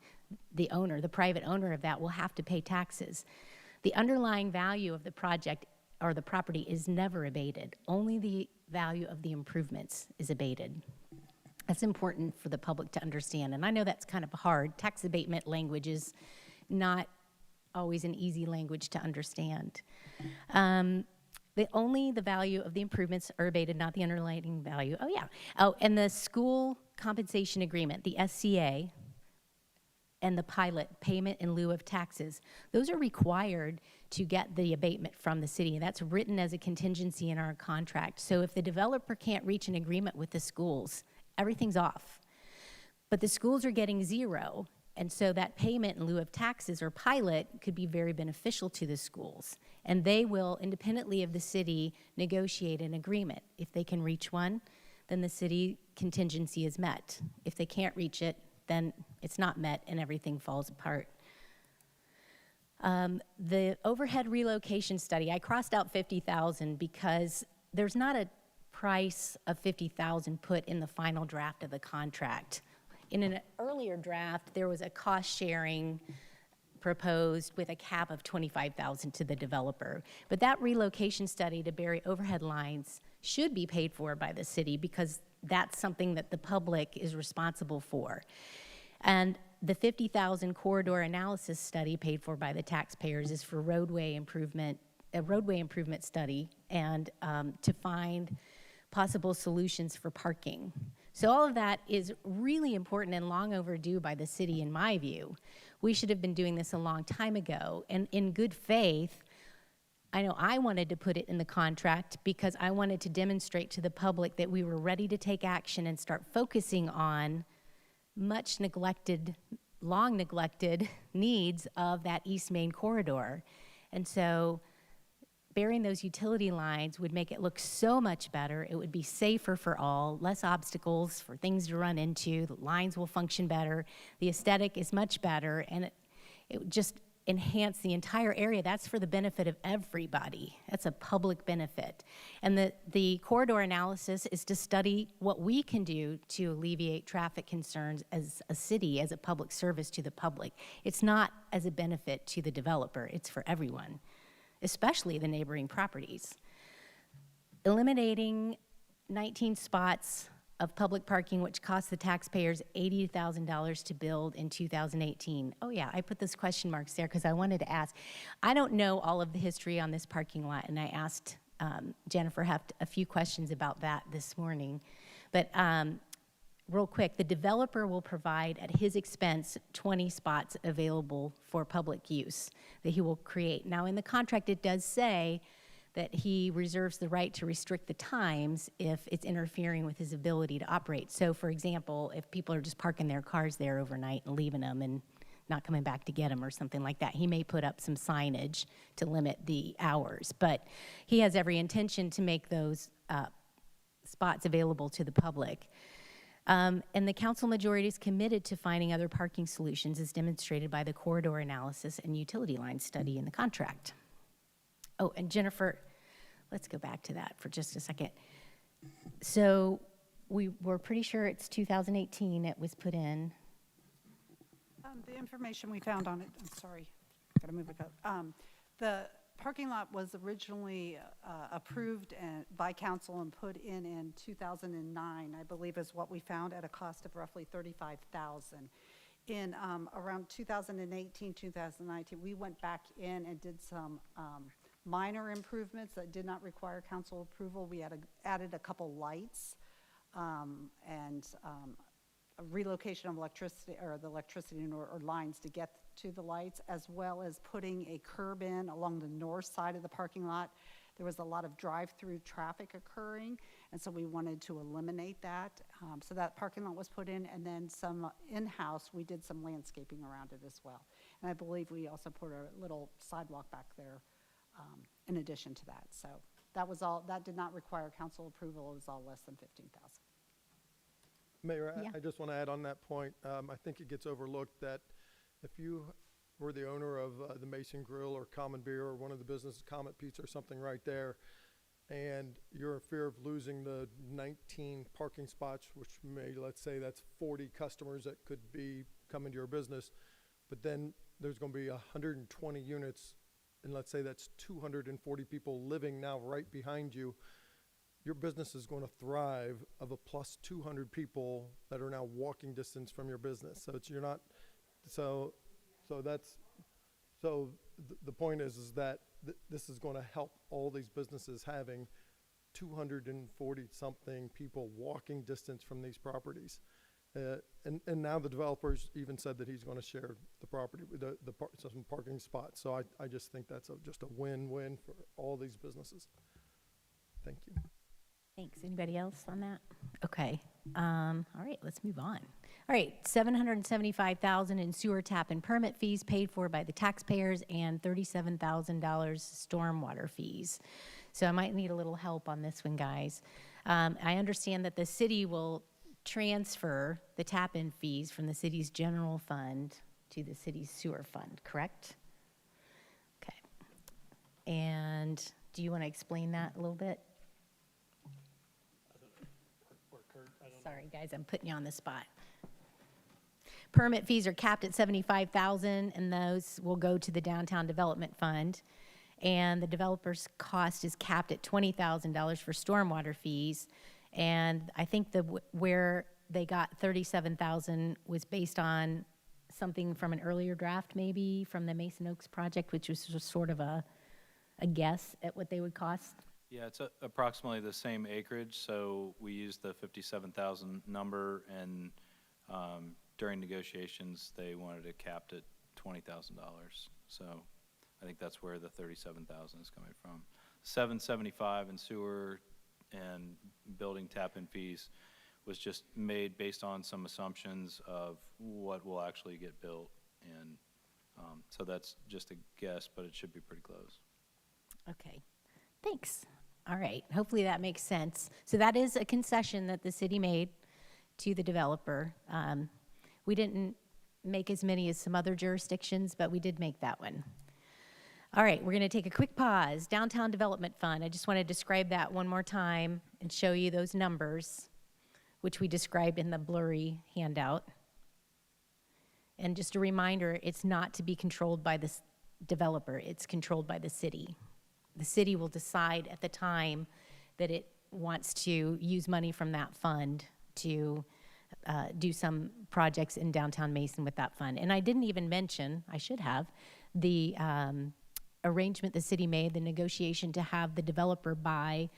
S1: The owner, the private owner of that will have to pay taxes. The underlying value of the project or the property is never abated. Only the value of the improvements is abated. That's important for the public to understand, and I know that's kind of hard. Tax abatement language is not always an easy language to understand. Only the value of the improvements are abated, not the underlying value. Oh, yeah. Oh, and the school compensation agreement, the SCA, and the pilot, payment in lieu of taxes, those are required to get the abatement from the city. And that's written as a contingency in our contract. So if the developer can't reach an agreement with the schools, everything's off. But the schools are getting 0. And so that payment in lieu of taxes or pilot could be very beneficial to the schools. And they will, independently of the city, negotiate an agreement. If they can reach one, then the city contingency is met. If they can't reach it, then it's not met and everything falls apart. The overhead relocation study, I crossed out $50,000 because there's not a price of $50,000 put in the final draft of the contract. In an earlier draft, there was a cost sharing proposed with a cap of $25,000 to the developer. But that relocation study to bury overhead lines should be paid for by the city because that's something that the public is responsible for. And the $50,000 corridor analysis study paid for by the taxpayers is for roadway improvement, a roadway improvement study, and to find possible solutions for parking. So all of that is really important and long overdue by the city, in my view. We should have been doing this a long time ago, and in good faith, I know I wanted to put it in the contract because I wanted to demonstrate to the public that we were ready to take action and start focusing on much neglected, long neglected needs of that East Main corridor. And so burying those utility lines would make it look so much better. It would be safer for all, less obstacles for things to run into. The lines will function better. The aesthetic is much better, and it just enhance the entire area. That's for the benefit of everybody. That's a public benefit. And the corridor analysis is to study what we can do to alleviate traffic concerns as a city, as a public service to the public. It's not as a benefit to the developer, it's for everyone, especially the neighboring properties. Eliminating 19 spots of public parking, which cost the taxpayers $80,000 to build in 2018. Oh yeah, I put those question marks there because I wanted to ask. I don't know all of the history on this parking lot, and I asked Jennifer Heft a few questions about that this morning. But real quick, the developer will provide at his expense 20 spots available for public use that he will create. Now in the contract it does say that he reserves the right to restrict the times if it's interfering with his ability to operate. So for example, if people are just parking their cars there overnight and leaving them and not coming back to get them or something like that, he may put up some signage to limit the hours. But he has every intention to make those spots available to the public. And the council majority is committed to finding other parking solutions as demonstrated by the corridor analysis and utility line study in the contract. Oh, and Jennifer, let's go back to that for just a second. So we're pretty sure it's 2018 it was put in.
S4: The information we found on it, I'm sorry, gotta move it up. The parking lot was originally approved by council and put in 2009, I believe is what we found, at a cost of roughly $35,000. In around 2018, 2019, we went back in and did some minor improvements that did not require council approval. We added a couple lights and a relocation of electricity, or the electricity or lines to get to the lights, as well as putting a curb in along the north side of the parking lot. There was a lot of drive-through traffic occurring, and so we wanted to eliminate that. So that parking lot was put in, and then some in-house, we did some landscaping around it as well. And I believe we also put a little sidewalk back there in addition to that. So that was all, that did not require council approval. It was all less than $15,000.
S3: Mayor,
S1: Yeah.
S3: I just want to add on that point. I think it gets overlooked that if you were the owner of the Mason Grill or Common Beer or one of the businesses, Comet Pizza or something right there, and you're in fear of losing the 19 parking spots, which may, let's say that's 40 customers that could be coming to your business, but then there's going to be 120 units, and let's say that's 240 people living now right behind you, your business is going to thrive of a plus 200 people that are now walking distance from your business. So it's, you're not, so that's, so the point is that this is going to help all these businesses having 240 something people walking distance from these properties. And now the developers even said that he's going to share the property with some parking spots. So I just think that's just a win-win for all these businesses. Thank you.
S1: Thanks. Anybody else on that? Okay. All right, let's move on. All right, $775,000 in sewer tap and permit fees paid for by the taxpayers and $37,000 stormwater fees. So I might need a little help on this one, guys. I understand that the city will transfer the tap-in fees from the city's general fund to the city's sewer fund, correct? Okay. And do you want to explain that a little bit? Sorry, guys, I'm putting you on the spot. Permit fees are capped at $75,000, and those will go to the Downtown Development Fund. And the developer's cost is capped at $20,000 for stormwater fees. And I think where they got $37,000 was based on something from an earlier draft, maybe from the Mason Oaks project, which was just sort of a guess at what they would cost.
S8: Yeah, it's approximately the same acreage, so we used the 57,000 number, and during negotiations, they wanted it capped at $20,000. So I think that's where the 37,000 is coming from. 775 in sewer and building tap-in fees was just made based on some assumptions of what will actually get built, and so that's just a guess, but it should be pretty close.
S1: Okay, thanks. All right, hopefully that makes sense. So that is a concession that the city made to the developer. We didn't make as many as some other jurisdictions, but we did make that one. All right, we're going to take a quick pause. Downtown Development Fund. I just want to describe that one more time and show you those numbers, which we described in the blurry handout. And just a reminder, it's not to be controlled by the developer. It's controlled by the city. The city will decide at the time that it wants to use money from that fund to do some projects in downtown Mason with that fund. And I didn't even mention, I should have, the arrangement the city made, the negotiation to have the developer buy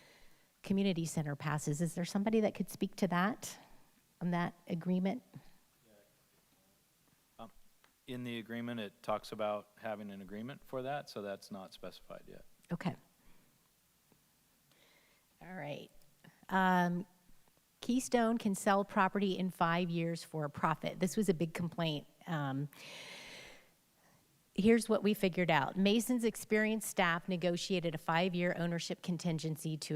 S1: community center passes. Is there somebody that could speak to that, on that agreement?
S8: In the agreement, it talks about having an agreement for that, so that's not specified yet.
S1: Okay. All right. Keystone can sell property in 5 years for a profit. This was a big complaint. Here's what we figured out. Mason's experienced staff negotiated a 5-year ownership contingency to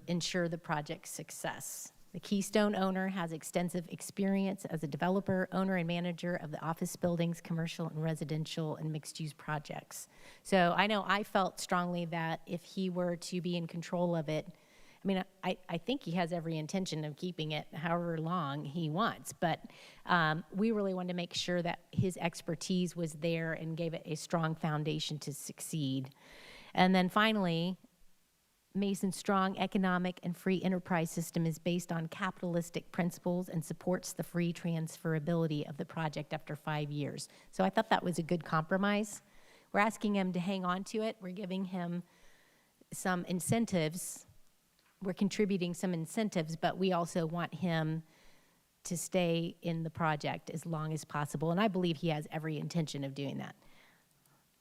S1: ensure the project's success. The Keystone owner has extensive experience as a developer, owner, and manager of the office buildings, commercial and residential and mixed-use projects. So I know I felt strongly that if he were to be in control of it, I mean, I think he has every intention of keeping it however long he wants, but we really wanted to make sure that his expertise was there and gave it a strong foundation to succeed. And then finally, Mason's strong economic and free enterprise system is based on capitalistic principles and supports the free transferability of the project after 5 years. So I thought that was a good compromise. We're asking him to hang on to it. We're giving him some incentives. We're contributing some incentives, but we also want him to stay in the project as long as possible. And I believe he has every intention of doing that.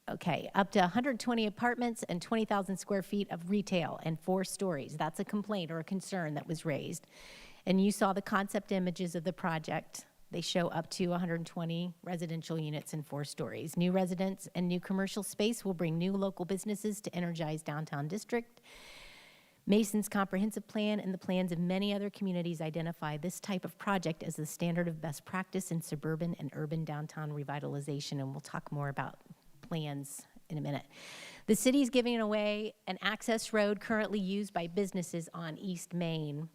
S1: Okay, up to 120 apartments and 20,000 square feet of retail and 4 stories. That's a complaint or a concern that was raised. And you saw the concept images of the project. They show up to 120 residential units and 4 stories. New residents and new commercial space will bring new local businesses to energize downtown district. Mason's comprehensive plan and the plans of many other communities identify this type of project as the standard of best practice in suburban and urban downtown revitalization, and we'll talk more about plans in a minute. The city's giving away an access road currently used by businesses on East Main.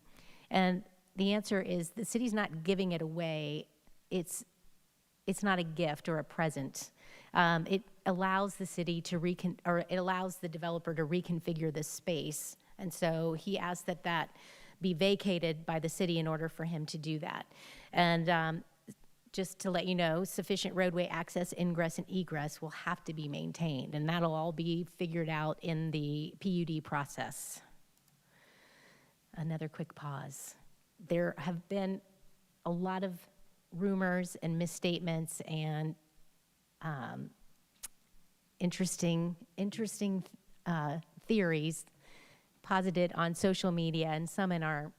S1: And the answer is the city's not giving it away. It's not a gift or a present. It allows the city to it allows the developer to reconfigure this space. And so he asked that that be vacated by the city in order for him to do that. And just to let you know, sufficient roadway access, ingress, and egress will have to be maintained, and that'll all be figured out in the PUD process. Another quick pause. There have been a lot of rumors and misstatements and interesting theories posited on social media and some in our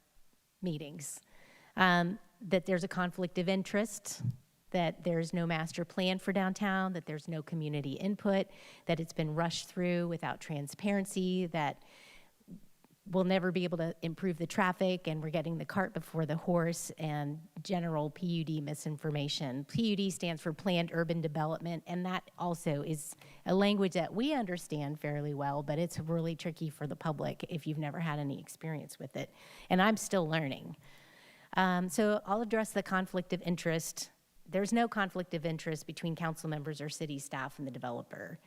S1: meetings. That there's a conflict of interest, that there's no master plan for downtown, that there's no community input, that it's been rushed through without transparency, that we'll never be able to improve the traffic, and we're getting the cart before the horse, and general PUD misinformation. PUD stands for Planned Urban Development, and that also is a language that we understand fairly well, but it's really tricky for the public if you've never had any experience with it. And I'm still learning. So I'll address the conflict of interest. There's no conflict of interest between council members or city staff and the developer.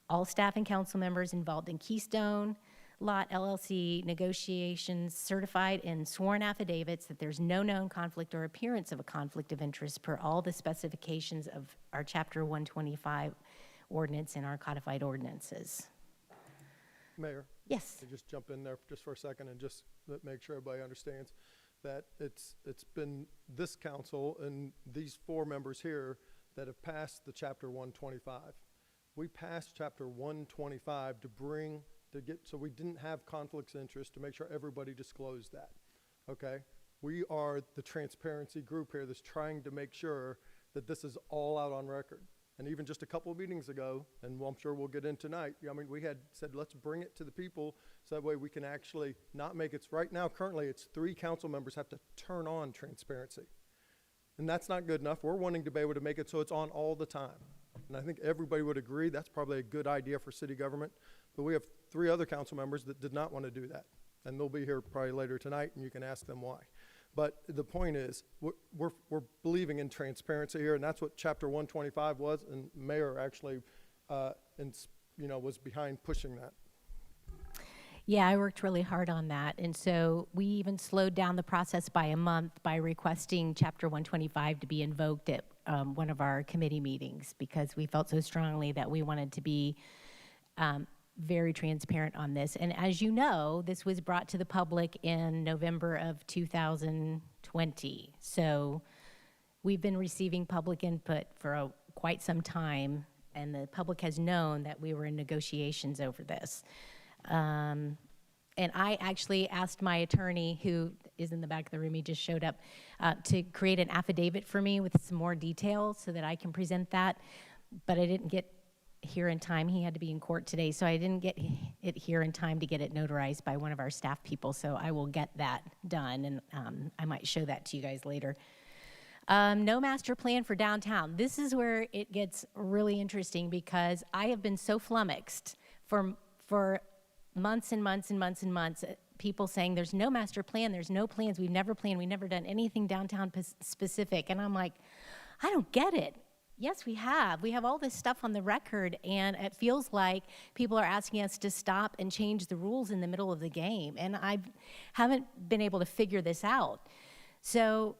S1: All staff and council members involved in Keystone Lot LLC negotiations certified in sworn affidavits that there's no known conflict or appearance of a conflict of interest per all the specifications of our Chapter 125 ordinance and our codified ordinances.
S3: Mayor?
S1: Yes.
S3: Can I just jump in there just for a second and just make sure everybody understands that it's been this council and these 4 members here that have passed the Chapter 125. We passed Chapter 125 so we didn't have conflicts of interest, to make sure everybody disclosed that, okay? We are the transparency group here that's trying to make sure that this is all out on record. And even just a couple of meetings ago, and I'm sure we'll get in tonight, I mean, we had said, let's bring it to the people so that way we can actually not make it, right now, currently, it's 3 council members have to turn on transparency. And that's not good enough. We're wanting to be able to make it so it's on all the time. And I think everybody would agree that's probably a good idea for city government. But we have 3 other council members that did not want to do that. And they'll be here probably later tonight, and you can ask them why. But the point is, we're believing in transparency here, and that's what Chapter 125 was, and Mayor actually, was behind pushing that.
S1: Yeah, I worked really hard on that. And so we even slowed down the process by a month by requesting Chapter 125 to be invoked at one of our committee meetings, because we felt so strongly that we wanted to be very transparent on this. And as you know, this was brought to the public in November of 2020. So we've been receiving public input for quite some time, and the public has known that we were in negotiations over this. And I actually asked my attorney, who is in the back of the room, he just showed up, to create an affidavit for me with some more details so that I can present that. But I didn't get here in time. He had to be in court today, so I didn't get it here in time to get it notarized by one of our staff people. So I will get that done, and I might show that to you guys later. No master plan for downtown. This is where it gets really interesting, because I have been so flummoxed for months and months and months and months, people saying there's no master plan, there's no plans, we've never planned, we've never done anything downtown specific. And I'm like, I don't get it. Yes, we have. We have all this stuff on the record, and it feels like people are asking us to stop and change the rules in the middle of the game. And I haven't been able to figure this out. So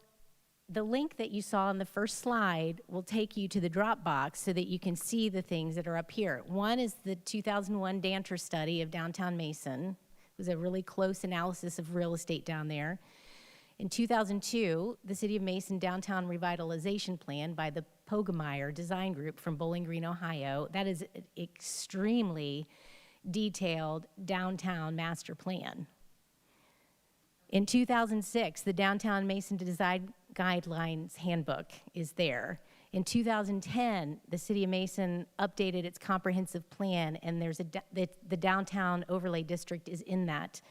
S1: the link that you saw on the first slide will take you to the Dropbox so that you can see the things that are up here. One is the 2001 Danter study of downtown Mason. It was a really close analysis of real estate down there. In 2002, the City of Mason Downtown Revitalization Plan by the Pogemeyer Design Group from Bowling Green, Ohio. That is an extremely detailed downtown master plan. In 2006, the Downtown Mason Design Guidelines Handbook is there. In 2010, the City of Mason updated its comprehensive plan, and there's the Downtown Overlay District is in that.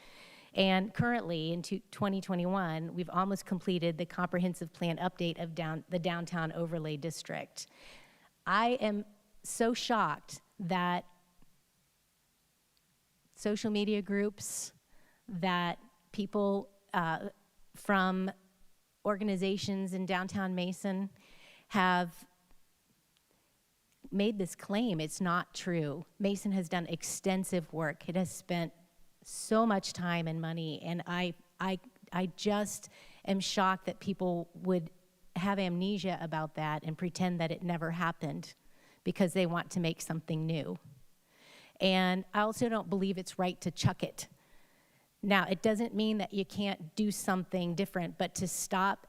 S1: And currently, in 2021, we've almost completed the comprehensive plan update of the Downtown Overlay District. I am so shocked that social media groups, that people from organizations in downtown Mason have made this claim. It's not true. Mason has done extensive work. It has spent so much time and money, and I just am shocked that people would have amnesia about that and pretend that it never happened because they want to make something new. And I also don't believe it's right to chuck it. Now, it doesn't mean that you can't do something different, but to stop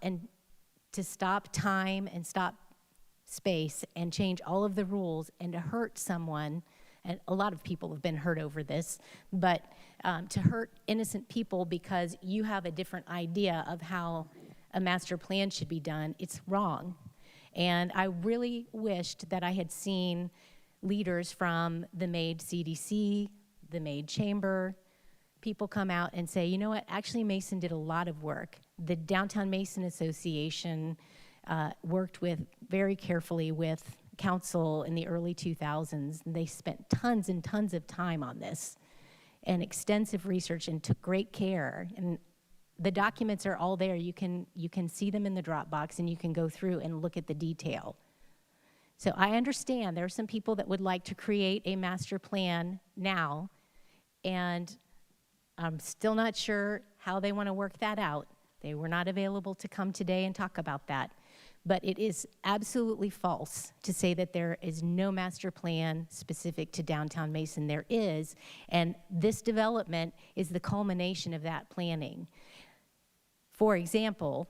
S1: time and stop space and change all of the rules and to hurt someone, and a lot of people have been hurt over this, but to hurt innocent people because you have a different idea of how a master plan should be done, it's wrong. And I really wished that I had seen leaders from the MAID CDC, the MAID Chamber, people come out and say, you know what, actually Mason did a lot of work. The Downtown Mason Association worked very carefully with council in the early 2000s. And they spent tons and tons of time on this and extensive research and took great care. And the documents are all there. You can see them in the Dropbox, and you can go through and look at the detail. So I understand there are some people that would like to create a master plan now, and I'm still not sure how they want to work that out. They were not available to come today and talk about that. But it is absolutely false to say that there is no master plan specific to downtown Mason. There is, and this development is the culmination of that planning. For example,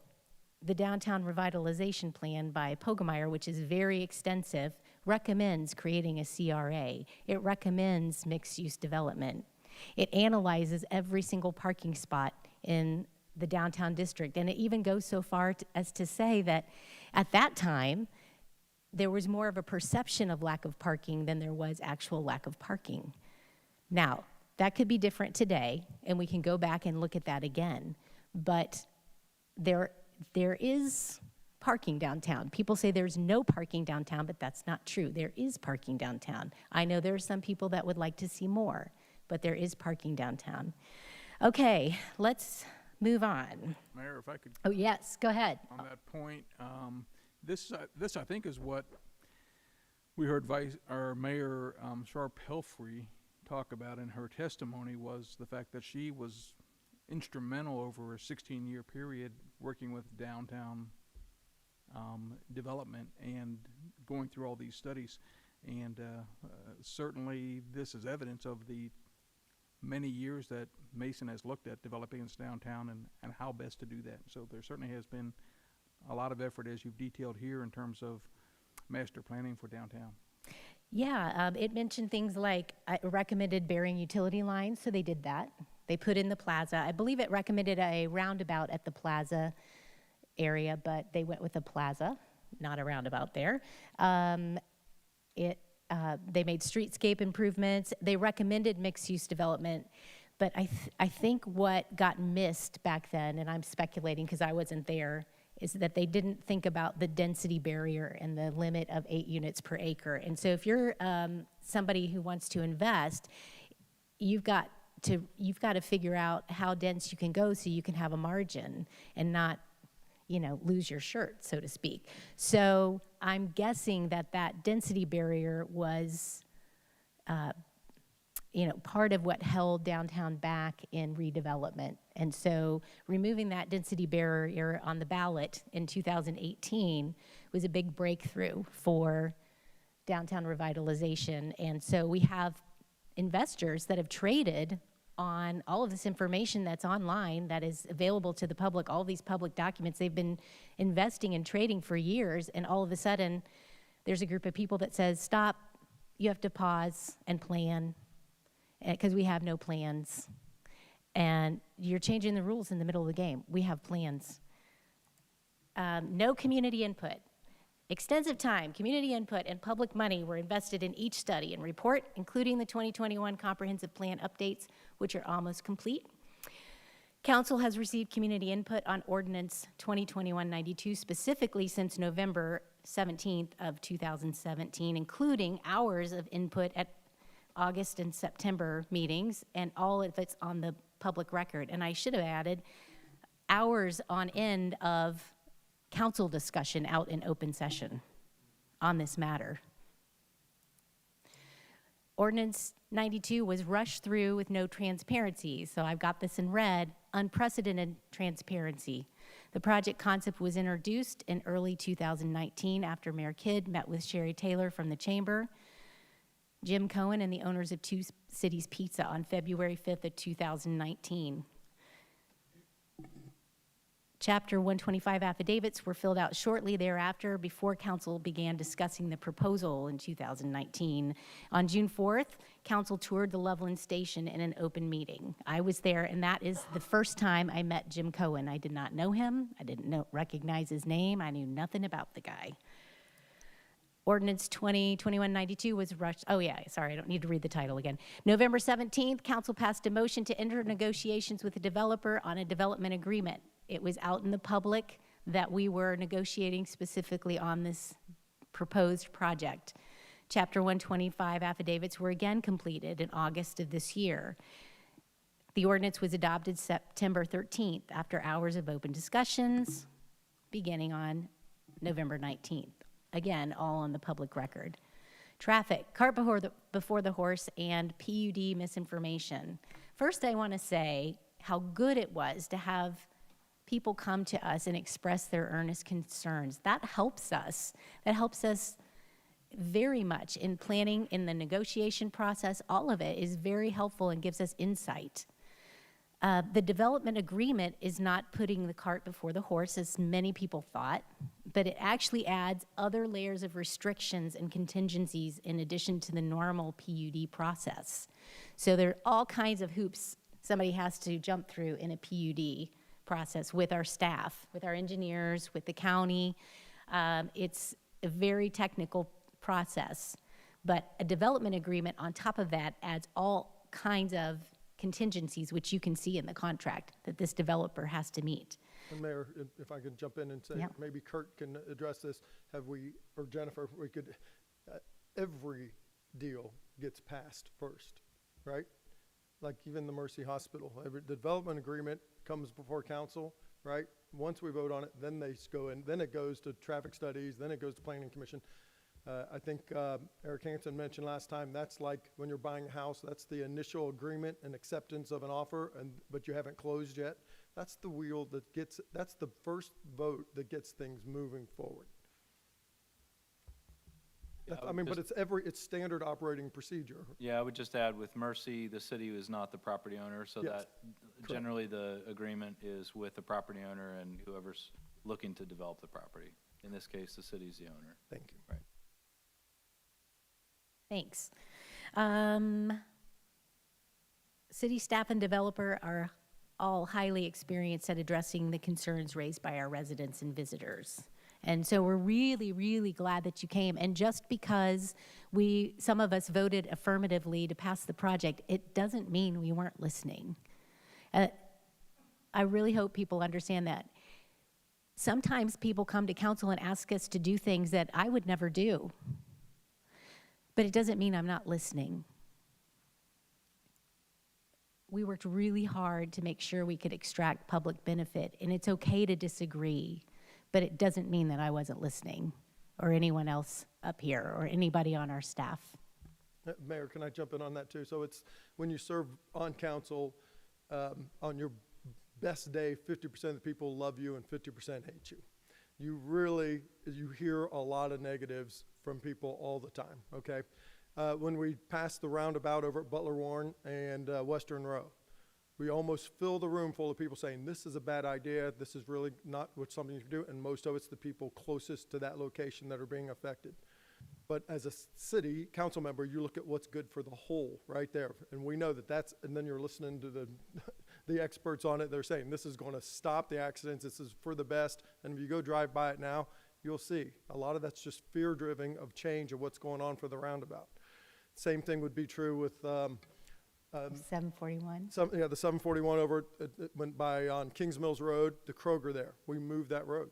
S1: the Downtown Revitalization Plan by Pogemeyer, which is very extensive, recommends creating a CRA. It recommends mixed-use development. It analyzes every single parking spot in the downtown district, and it even goes so far as to say that at that time, there was more of a perception of lack of parking than there was actual lack of parking. Now, that could be different today, and we can go back and look at that again, but there is parking downtown. People say there's no parking downtown, but that's not true. There is parking downtown. I know there are some people that would like to see more, but there is parking downtown. Okay, let's move on.
S6: Mayor, if I could,
S1: Oh, yes, go ahead.
S6: on that point, this I think is what we heard Mayor Sharp Helfrey talk about in her testimony, was the fact that she was instrumental over a 16-year period working with downtown development and going through all these studies. And certainly this is evidence of the many years that Mason has looked at developing its downtown and how best to do that. So there certainly has been a lot of effort, as you've detailed here, in terms of master planning for downtown.
S1: Yeah, it mentioned things like recommended burying utility lines, so they did that. They put in the plaza. I believe it recommended a roundabout at the plaza area, but they went with a plaza, not a roundabout there. They made streetscape improvements. They recommended mixed-use development, but I think what got missed back then, and I'm speculating because I wasn't there, is that they didn't think about the density barrier and the limit of 8 units per acre. And so if you're somebody who wants to invest, you've got to figure out how dense you can go so you can have a margin and not, lose your shirt, so to speak. So I'm guessing that density barrier was, part of what held downtown back in redevelopment. And so removing that density barrier on the ballot in 2018 was a big breakthrough for downtown revitalization. And so we have investors that have traded on all of this information that's online, that is available to the public, all these public documents. They've been investing and trading for years, and all of a sudden, there's a group of people that says, stop, you have to pause and plan, because we have no plans. And you're changing the rules in the middle of the game. We have plans. No community input. Extensive time, community input, and public money were invested in each study and report, including the 2021 Comprehensive Plan updates, which are almost complete. Council has received community input on Ordinance 2021-92 specifically since November 17th of 2017, including hours of input at August and September meetings, and all of it's on the public record. And I should have added hours on end of council discussion out in open session on this matter. Ordinance 92 was rushed through with no transparency, so I've got this in red, unprecedented transparency. The project concept was introduced in early 2019 after Mayor Kidd met with Sherry Taylor from the Chamber, Jim Cohen, and the owners of Two Cities Pizza on February 5th of 2019. Chapter 125 affidavits were filled out shortly thereafter, before council began discussing the proposal in 2019. On June 4th, council toured the Loveland Station in an open meeting. I was there, and that is the first time I met Jim Cohen. I did not know him. I didn't recognize his name. I knew nothing about the guy. Ordinance 2021-92 was rushed. Oh yeah, sorry, I don't need to read the title again. November 17th, council passed a motion to enter negotiations with the developer on a development agreement. It was out in the public that we were negotiating specifically on this proposed project. Chapter 125 affidavits were again completed in August of this year. The ordinance was adopted September 13th after hours of open discussions beginning on November 19th. Again, all on the public record. Traffic, cart before the horse, and PUD misinformation. First, I want to say how good it was to have people come to us and express their earnest concerns. That helps us. That helps us very much in planning, in the negotiation process. All of it is very helpful and gives us insight. The development agreement is not putting the cart before the horse, as many people thought, but it actually adds other layers of restrictions and contingencies in addition to the normal PUD process. So there are all kinds of hoops somebody has to jump through in a PUD process with our staff, with our engineers, with the county. It's a very technical process, but a development agreement on top of that adds all kinds of contingencies, which you can see in the contract that this developer has to meet.
S3: And Mayor, if I could jump in and say,
S1: Yeah.
S3: maybe Kurt can address this, or Jennifer, we could, every deal gets passed first, right? Like even the Mercy Hospital, the development agreement comes before council, right? Once we vote on it, then they go in, then it goes to traffic studies, then it goes to planning commission. I think Eric Hansen mentioned last time, that's like when you're buying a house, that's the initial agreement and acceptance of an offer, but you haven't closed yet. That's the wheel that gets, that's the first vote that gets things moving forward. I mean, but it's standard operating procedure.
S8: Yeah, I would just add, with Mercy, the city is not the property owner, so
S3: Yes,
S8: that generally the agreement is with the property owner and whoever's looking to develop the property. In this case, the city's the owner.
S3: Thank you.
S8: Right.
S1: Thanks. City staff and developer are all highly experienced at addressing the concerns raised by our residents and visitors. And so we're really, really glad that you came. And just because some of us voted affirmatively to pass the project, it doesn't mean we weren't listening. I really hope people understand that. Sometimes people come to council and ask us to do things that I would never do. But it doesn't mean I'm not listening. We worked really hard to make sure we could extract public benefit, and it's okay to disagree, but it doesn't mean that I wasn't listening, or anyone else up here, or anybody on our staff.
S3: Mayor, can I jump in on that too? So it's when you serve on council, on your best day, 50% of the people love you and 50% hate you. You hear a lot of negatives from people all the time, okay? When we passed the roundabout over at Butler Warren and Western Row, we almost filled the room full of people saying, this is a bad idea, this is really not something you can do, and most of it's the people closest to that location that are being affected. But as a city council member, you look at what's good for the whole right there, and we know that and then you're listening to the experts on it, they're saying this is going to stop the accidents, this is for the best, and if you go drive by it now, you'll see a lot of that's just fear-driven of change of what's going on for the roundabout. Same thing would be true with
S1: 741?
S3: the 741 over, it went by on Kings Mills Road, the Kroger there. We moved that road.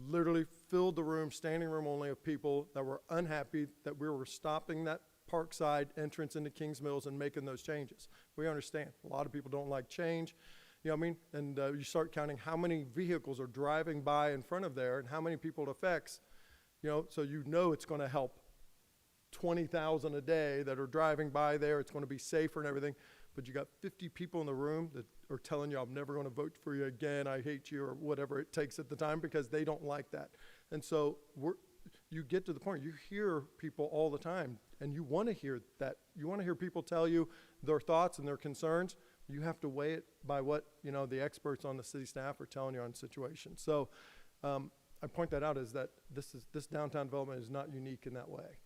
S3: Literally filled the room, standing room only, of people that were unhappy that we were stopping that Parkside entrance into Kings Mills and making those changes. We understand. A lot of people don't like change. You know what I mean? And you start counting how many vehicles are driving by in front of there and how many people it affects, so it's going to help 20,000 a day that are driving by there. It's going to be safer and everything. But you got 50 people in the room that are telling you, I'm never going to vote for you again, I hate you, or whatever it takes at the time, because they don't like that. And so you get to the point, you hear people all the time, and you want to hear that. You want to hear people tell you their thoughts and their concerns. You have to weigh it by what, the experts on the city staff are telling you on situations. So I point that out is that this downtown development is not unique in that way.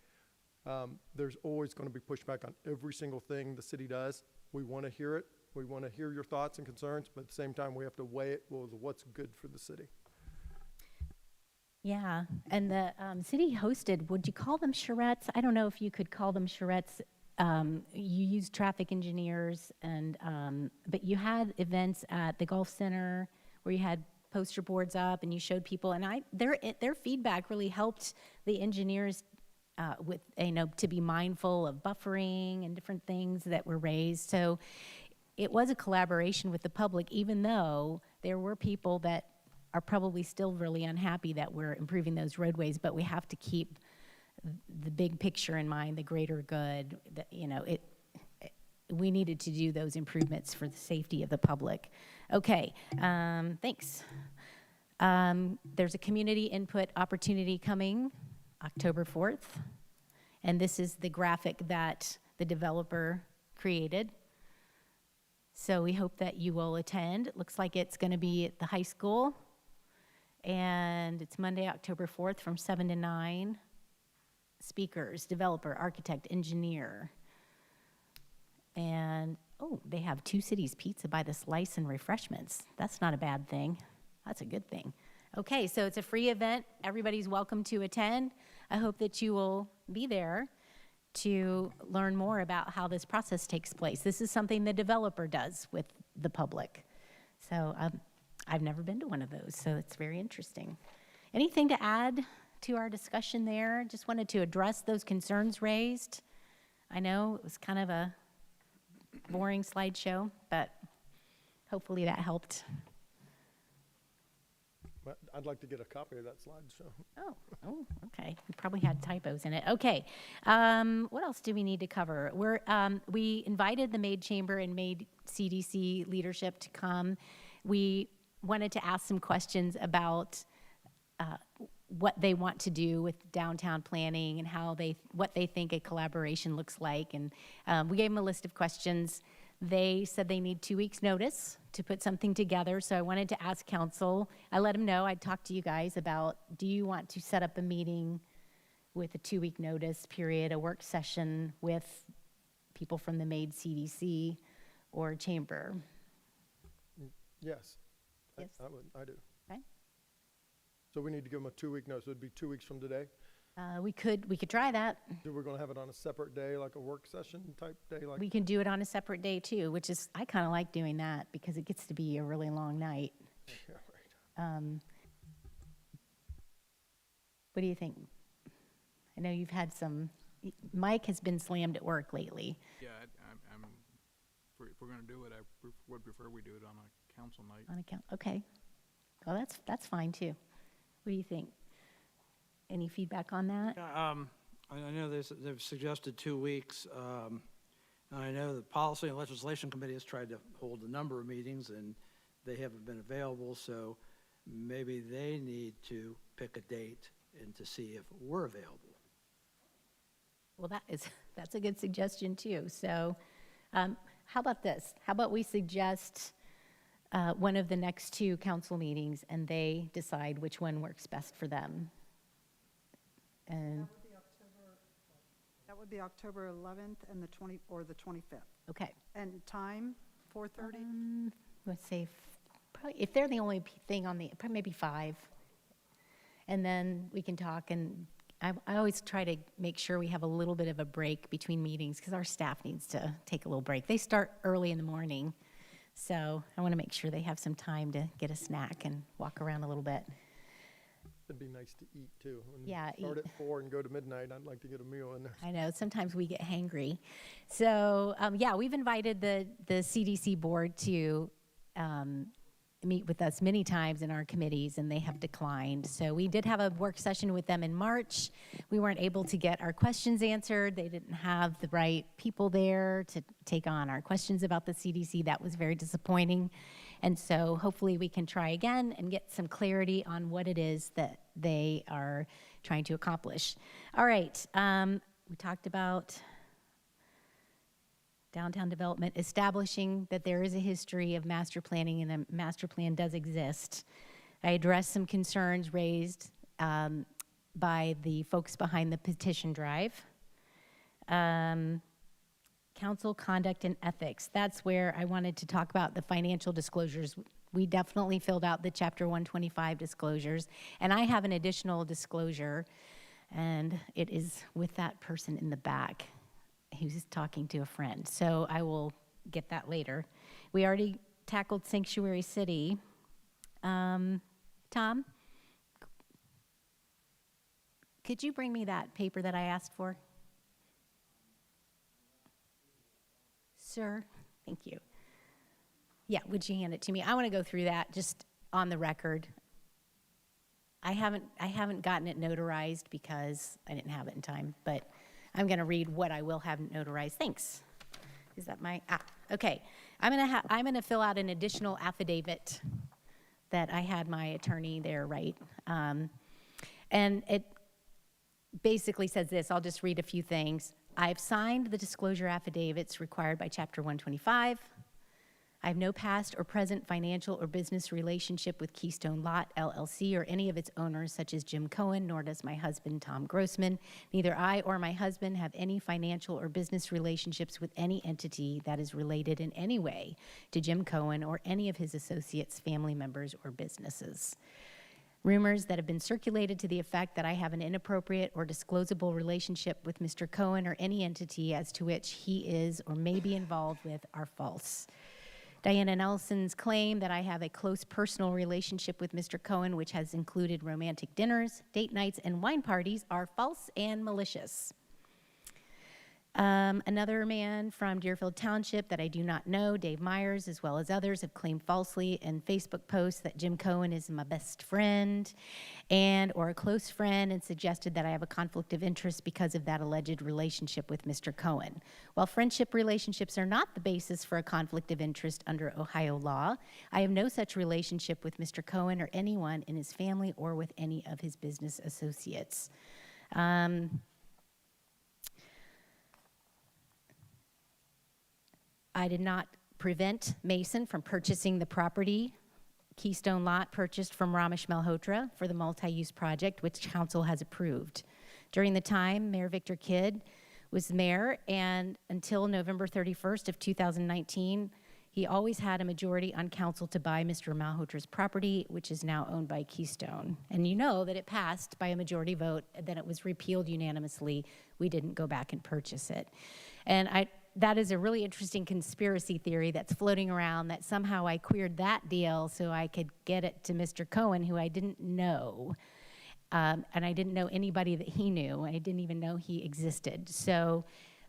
S3: There's always going to be pushback on every single thing the city does. We want to hear it. We want to hear your thoughts and concerns, but at the same time, we have to weigh it with what's good for the city.
S1: Yeah, and the city hosted, would you call them charrettes? I don't know if you could call them charrettes. You used traffic engineers, but you had events at the golf center where you had poster boards up and you showed people, and their feedback really helped the engineers with, to be mindful of buffering and different things that were raised. So it was a collaboration with the public, even though there were people that are probably still really unhappy that we're improving those roadways, but we have to keep the big picture in mind, the greater good, we needed to do those improvements for the safety of the public. Okay, thanks. There's a community input opportunity coming October 4th, and this is the graphic that the developer created. So we hope that you will attend. It looks like it's going to be at the high school, and it's Monday, October 4th from 7 to 9. Speakers, developer, architect, engineer. And, they have Two Cities Pizza by the slice and refreshments. That's not a bad thing. That's a good thing. Okay, so it's a free event. Everybody's welcome to attend. I hope that you will be there to learn more about how this process takes place. This is something the developer does with the public. So I've never been to one of those, so it's very interesting. Anything to add to our discussion there? Just wanted to address those concerns raised. I know it was kind of a boring slideshow, but hopefully that helped.
S3: But I'd like to get a copy of that slideshow.
S1: Oh, okay. We probably had typos in it. Okay. What else do we need to cover? We invited the Maid Chamber and Maid CDC leadership to come. We wanted to ask some questions about what they want to do with downtown planning and what they think a collaboration looks like. And we gave them a list of questions. They said they need 2 weeks' notice to put something together, so I wanted to ask council. I let them know, I'd talk to you guys about, do you want to set up a meeting with a 2-week notice period, a work session with people from the MAID CDC or chamber?
S3: Yes.
S1: Yes.
S3: I do.
S1: Okay.
S3: So we need to give them a 2-week notice. It would be 2 weeks from today.
S1: We could try that.
S3: So we're going to have it on a separate day, like a work session type day, like.
S1: We can do it on a separate day too, which is, I kind of like doing that because it gets to be a really long night.
S3: Yeah, right.
S1: What do you think? I know you've had Mike has been slammed at work lately.
S6: Yeah, if we're gonna do it, I would prefer we do it on a council night.
S1: On account, okay. Well, that's fine too. What do you think? Any feedback on that?
S7: I know they've suggested 2 weeks. And I know the Policy and Legislation Committee has tried to hold a number of meetings, and they haven't been available, so maybe they need to pick a date and to see if we're available.
S1: Well, that's a good suggestion too. So how about this? How about we suggest one of the next 2 council meetings and they decide which one works best for them? And
S4: That would be October 11th and the 25th.
S1: okay.
S4: And time, 4:30?
S1: Let's say, probably, if they're the only thing on probably maybe 5. And then we can talk, and I always try to make sure we have a little bit of a break between meetings because our staff needs to take a little break. They start early in the morning, so I want to make sure they have some time to get a snack and walk around a little bit.
S3: It'd be nice to eat too. When you
S1: Yeah,
S3: start
S1: eat.
S3: at 4 and go to midnight, I'd like to get a meal in there.
S1: I know, sometimes we get hangry. So, yeah, we've invited the CDC board to meet with us many times in our committees, and they have declined. So we did have a work session with them in March. We weren't able to get our questions answered. They didn't have the right people there to take on our questions about the CDC. That was very disappointing. And so hopefully we can try again and get some clarity on what it is that they are trying to accomplish. All right, we talked about downtown development, establishing that there is a history of master planning and a master plan does exist. I addressed some concerns raised by the folks behind the petition drive. Council conduct and ethics. That's where I wanted to talk about the financial disclosures. We definitely filled out the Chapter 125 disclosures, and I have an additional disclosure, and it is with that person in the back who's talking to a friend. So I will get that later. We already tackled Sanctuary City. Tom, could you bring me that paper that I asked for? Sir, thank you. Yeah, would you hand it to me? I want to go through that just on the record. I haven't gotten it notarized because I didn't have it in time, but I'm going to read what I will have notarized. Thanks. Is that okay. I'm going to fill out an additional affidavit that I had my attorney there write. And it basically says this. I'll just read a few things. I've signed the disclosure affidavits required by Chapter 125. I have no past or present financial or business relationship with Keystone Lot, LLC, or any of its owners, such as Jim Cohen, nor does my husband, Tom Grossman. Neither I or my husband have any financial or business relationships with any entity that is related in any way to Jim Cohen or any of his associates, family members, or businesses. Rumors that have been circulated to the effect that I have an inappropriate or disclosable relationship with Mr. Cohen or any entity as to which he is or may be involved with are false. Diana Nelson's claim that I have a close personal relationship with Mr. Cohen, which has included romantic dinners, date nights, and wine parties, are false and malicious. Another man from Deerfield Township that I do not know, Dave Myers, as well as others, have claimed falsely in Facebook posts that Jim Cohen is my best friend or a close friend, and suggested that I have a conflict of interest because of that alleged relationship with Mr. Cohen. While friendship relationships are not the basis for a conflict of interest under Ohio law, I have no such relationship with Mr. Cohen or anyone in his family or with any of his business associates. I did not prevent Mason from purchasing the property, Keystone Lot, purchased from Ramesh Malhotra for the multi-use project, which council has approved. During the time, Mayor Victor Kidd was mayor, and until November 31st of 2019, he always had a majority on council to buy Mr. Malhotra's property, which is now owned by Keystone. And you know that it passed by a majority vote, then it was repealed unanimously. We didn't go back and purchase it. And that is a really interesting conspiracy theory that's floating around, that somehow I queered that deal so I could get it to Mr. Cohen, who I didn't know. And I didn't know anybody that he knew. I didn't even know he existed. So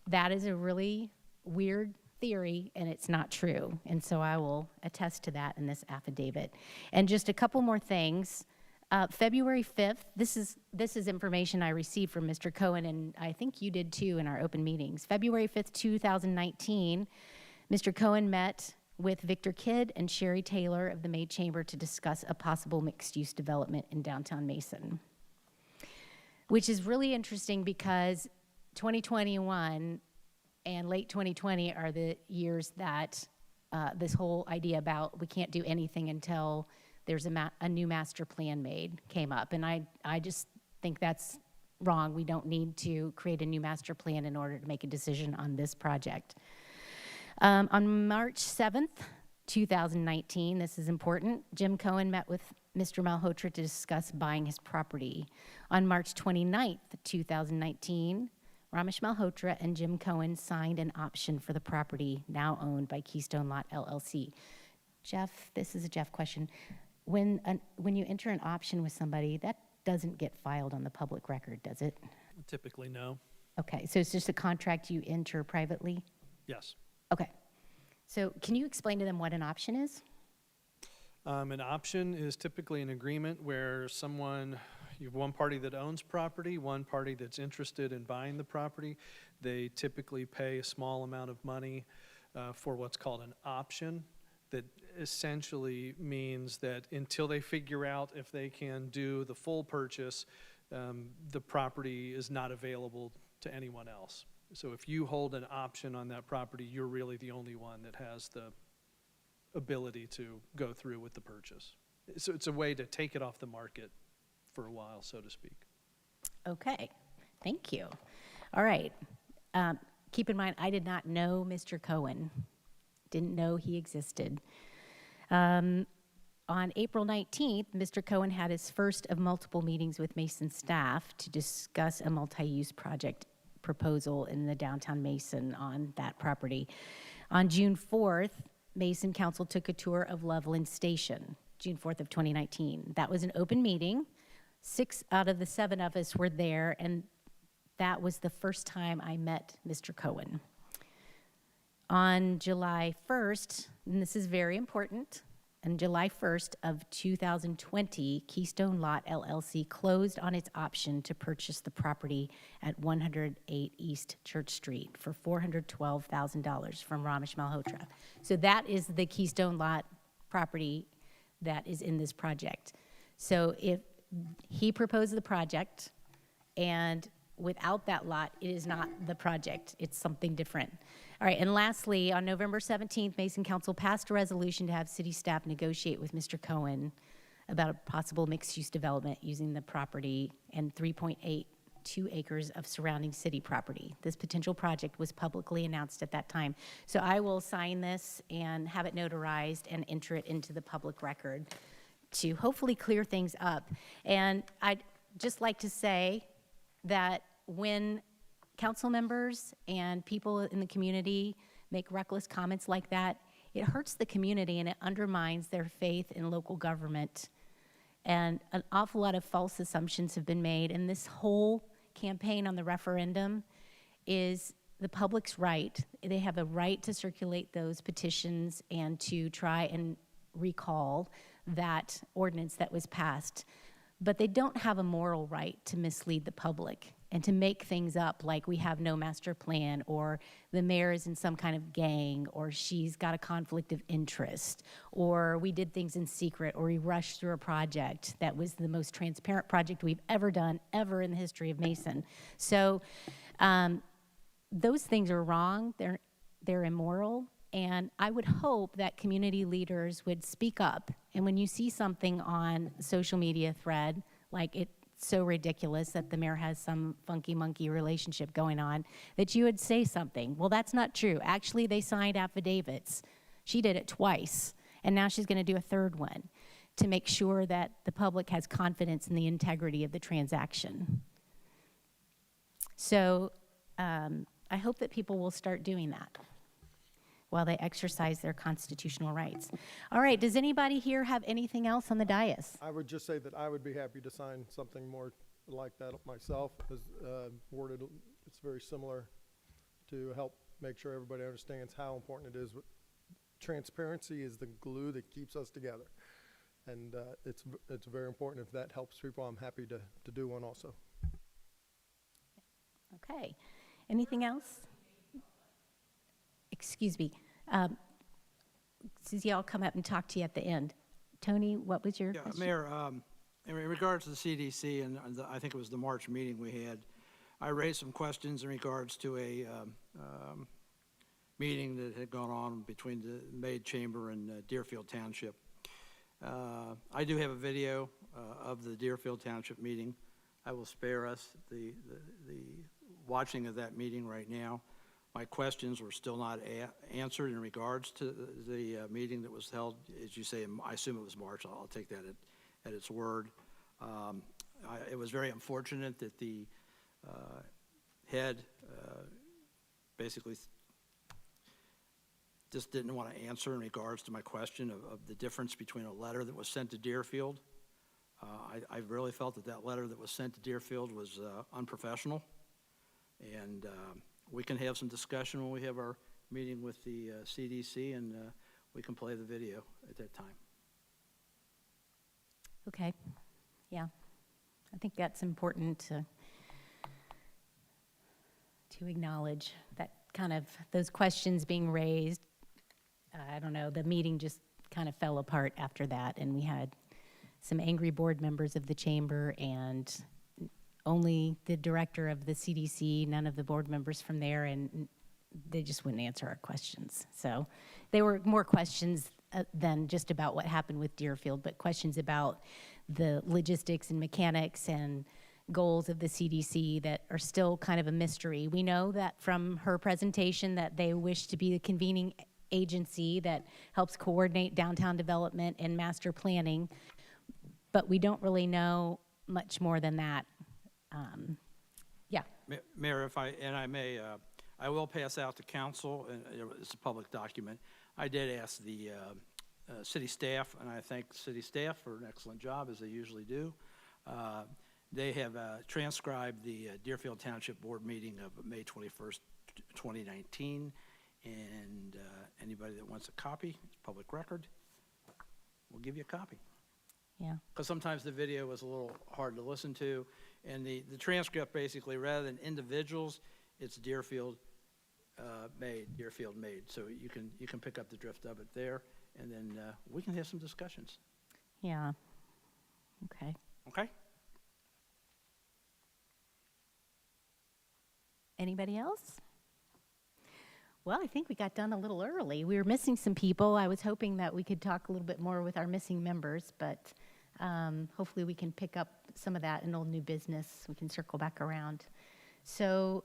S1: that is a really weird theory, and it's not true. And so I will attest to that in this affidavit. And just a couple more things. February 5th, this is information I received from Mr. Cohen, and I think you did too in our open meetings. February 5th, 2019, Mr. Cohen met with Victor Kidd and Sherry Taylor of the Maid Chamber to discuss a possible mixed-use development in downtown Mason, which is really interesting because 2021 and late 2020 are the years that this whole idea about we can't do anything until there's a new master plan came up. And I just think that's wrong. We don't need to create a new master plan in order to make a decision on this project. On March 7th, 2019, this is important, Jim Cohen met with Mr. Malhotra to discuss buying his property. On March 29th, 2019, Ramesh Malhotra and Jim Cohen signed an option for the property now owned by Keystone Lot LLC. Jeff, this is a Jeff question. When you enter an option with somebody, that doesn't get filed on the public record, does it?
S5: Typically, no.
S1: Okay, so it's just a contract you enter privately?
S5: Yes.
S1: Okay. So can you explain to them what an option is?
S5: An option is typically an agreement where you have one party that owns property, one party that's interested in buying the property. They typically pay a small amount of money for what's called an option. That essentially means that until they figure out if they can do the full purchase, the property is not available to anyone else. So if you hold an option on that property, you're really the only one that has the ability to go through with the purchase. So it's a way to take it off the market for a while, so to speak. Okay,
S1: thank you. All right, keep in mind, I did not know Mr. Cohen. Didn't know he existed. On April 19th, Mr. Cohen had his first of multiple meetings with Mason staff to discuss a multi-use project proposal in the downtown Mason on that property. On June 4th, Mason Council took a tour of Loveland Station, June 4th of 2019. That was an open meeting. 6 out of the 7 of us were there, and that was the first time I met Mr. Cohen. On July 1st, and this is very important, on July 1st of 2020, Keystone Lot LLC closed on its option to purchase the property at 108 East Church Street for $412,000 from Ramesh Malhotra. So that is the Keystone Lot property that is in this project. So if he proposed the project, and without that lot, it is not the project, it's something different. All right, and lastly, on November 17th, Mason Council passed a resolution to have city staff negotiate with Mr. Cohen about a possible mixed-use development using the property and 3.82 acres of surrounding city property. This potential project was publicly announced at that time. So I will sign this and have it notarized and enter it into the public record to hopefully clear things up. And I'd just like to say that when council members and people in the community make reckless comments like that, it hurts the community and it undermines their faith in local government. And an awful lot of false assumptions have been made. And this whole campaign on the referendum is the public's right. They have a right to circulate those petitions and to try and recall that ordinance that was passed. But they don't have a moral right to mislead the public and to make things up like we have no master plan, or the mayor is in some kind of gang, or she's got a conflict of interest, or we did things in secret, or we rushed through a project that was the most transparent project we've ever done, ever in the history of Mason. So those things are wrong, they're immoral, and I would hope that community leaders would speak up. And when you see something on social media thread, like it's so ridiculous that the mayor has some funky monkey relationship going on, that you would say something. Well, that's not true. Actually, they signed affidavits. She did it twice, and now she's going to do a third one to make sure that the public has confidence in the integrity of the transaction. So I hope that people will start doing that while they exercise their constitutional rights. All right, does anybody here have anything else on the dais?
S3: I would just say that I would be happy to sign something more like that myself, as worded, it's very similar, to help make sure everybody understands how important it is. Transparency is the glue that keeps us together. And it's very important. If that helps people, I'm happy to do one also.
S1: Okay, anything else? Excuse me. Susie, I'll come up and talk to you at the end. Tony, what was your question?
S7: Mayor, in regards to the CDC, and I think it was the March meeting we had, I raised some questions in regards to a meeting that had gone on between the Maid Chamber and Deerfield Township. I do have a video of the Deerfield Township meeting. I will spare us the watching of that meeting right now. My questions were still not answered in regards to the meeting that was held, as you say, I assume it was March. I'll take that at its word. It was very unfortunate that the head basically just didn't want to answer in regards to my question of the difference between a letter that was sent to Deerfield. I really felt that letter that was sent to Deerfield was unprofessional, and we can have some discussion when we have our meeting with the CDC, and we can play the video at that time.
S1: Okay, yeah. I think that's important to acknowledge that kind of those questions being raised. I don't know, the meeting just kind of fell apart after that, and we had some angry board members of the chamber and only the director of the CDC, none of the board members from there, and they just wouldn't answer our questions. So they were more questions than just about what happened with Deerfield, but questions about the logistics and mechanics and goals of the CDC that are still kind of a mystery. We know that from her presentation that they wish to be the convening agency that helps coordinate downtown development and master planning, but we don't really know much more than that. Yeah.
S7: Mayor, if I may, I will pass out to council, and it's a public document. I did ask the city staff, and I thank city staff for an excellent job, as they usually do. They have transcribed the Deerfield Township Board meeting of May 21st, 2019, and anybody that wants a copy, it's public record, we'll give you a copy.
S1: Yeah.
S7: Because sometimes the video was a little hard to listen to, and the transcript basically, rather than individuals, it's Deerfield made. So you can pick up the drift of it there, and then we can have some discussions.
S1: Yeah. Okay.
S7: Okay?
S1: Anybody else? Well, I think we got done a little early. We were missing some people. I was hoping that we could talk a little bit more with our missing members, but hopefully we can pick up some of that in old new business. We can circle back around. So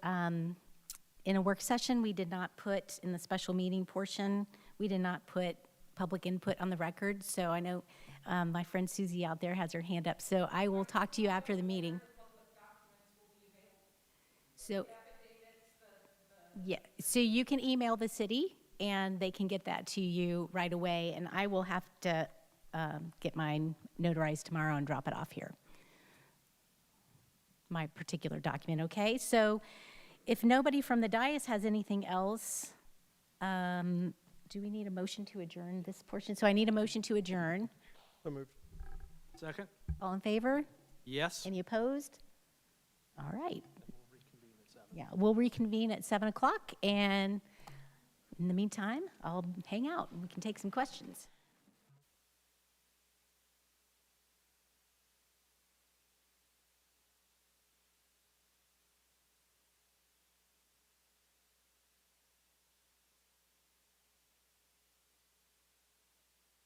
S1: in a work session, we did not put, in the special meeting portion, we did not put public input on the record. So I know my friend Susie out there has her hand up. So I will talk to you after the meeting. So, yeah, so you can email the city, and they can get that to you right away, and I will have to get mine notarized tomorrow and drop it off here. My particular document, okay? So if nobody from the dais has anything else, do we need a motion to adjourn this portion? So I need a motion to adjourn.
S3: So moved.
S7: Second?
S1: All in favor?
S7: Yes?
S1: Any opposed? All right. Yeah, we'll reconvene at 7 o'clock, and in the meantime, I'll hang out and we can take some questions.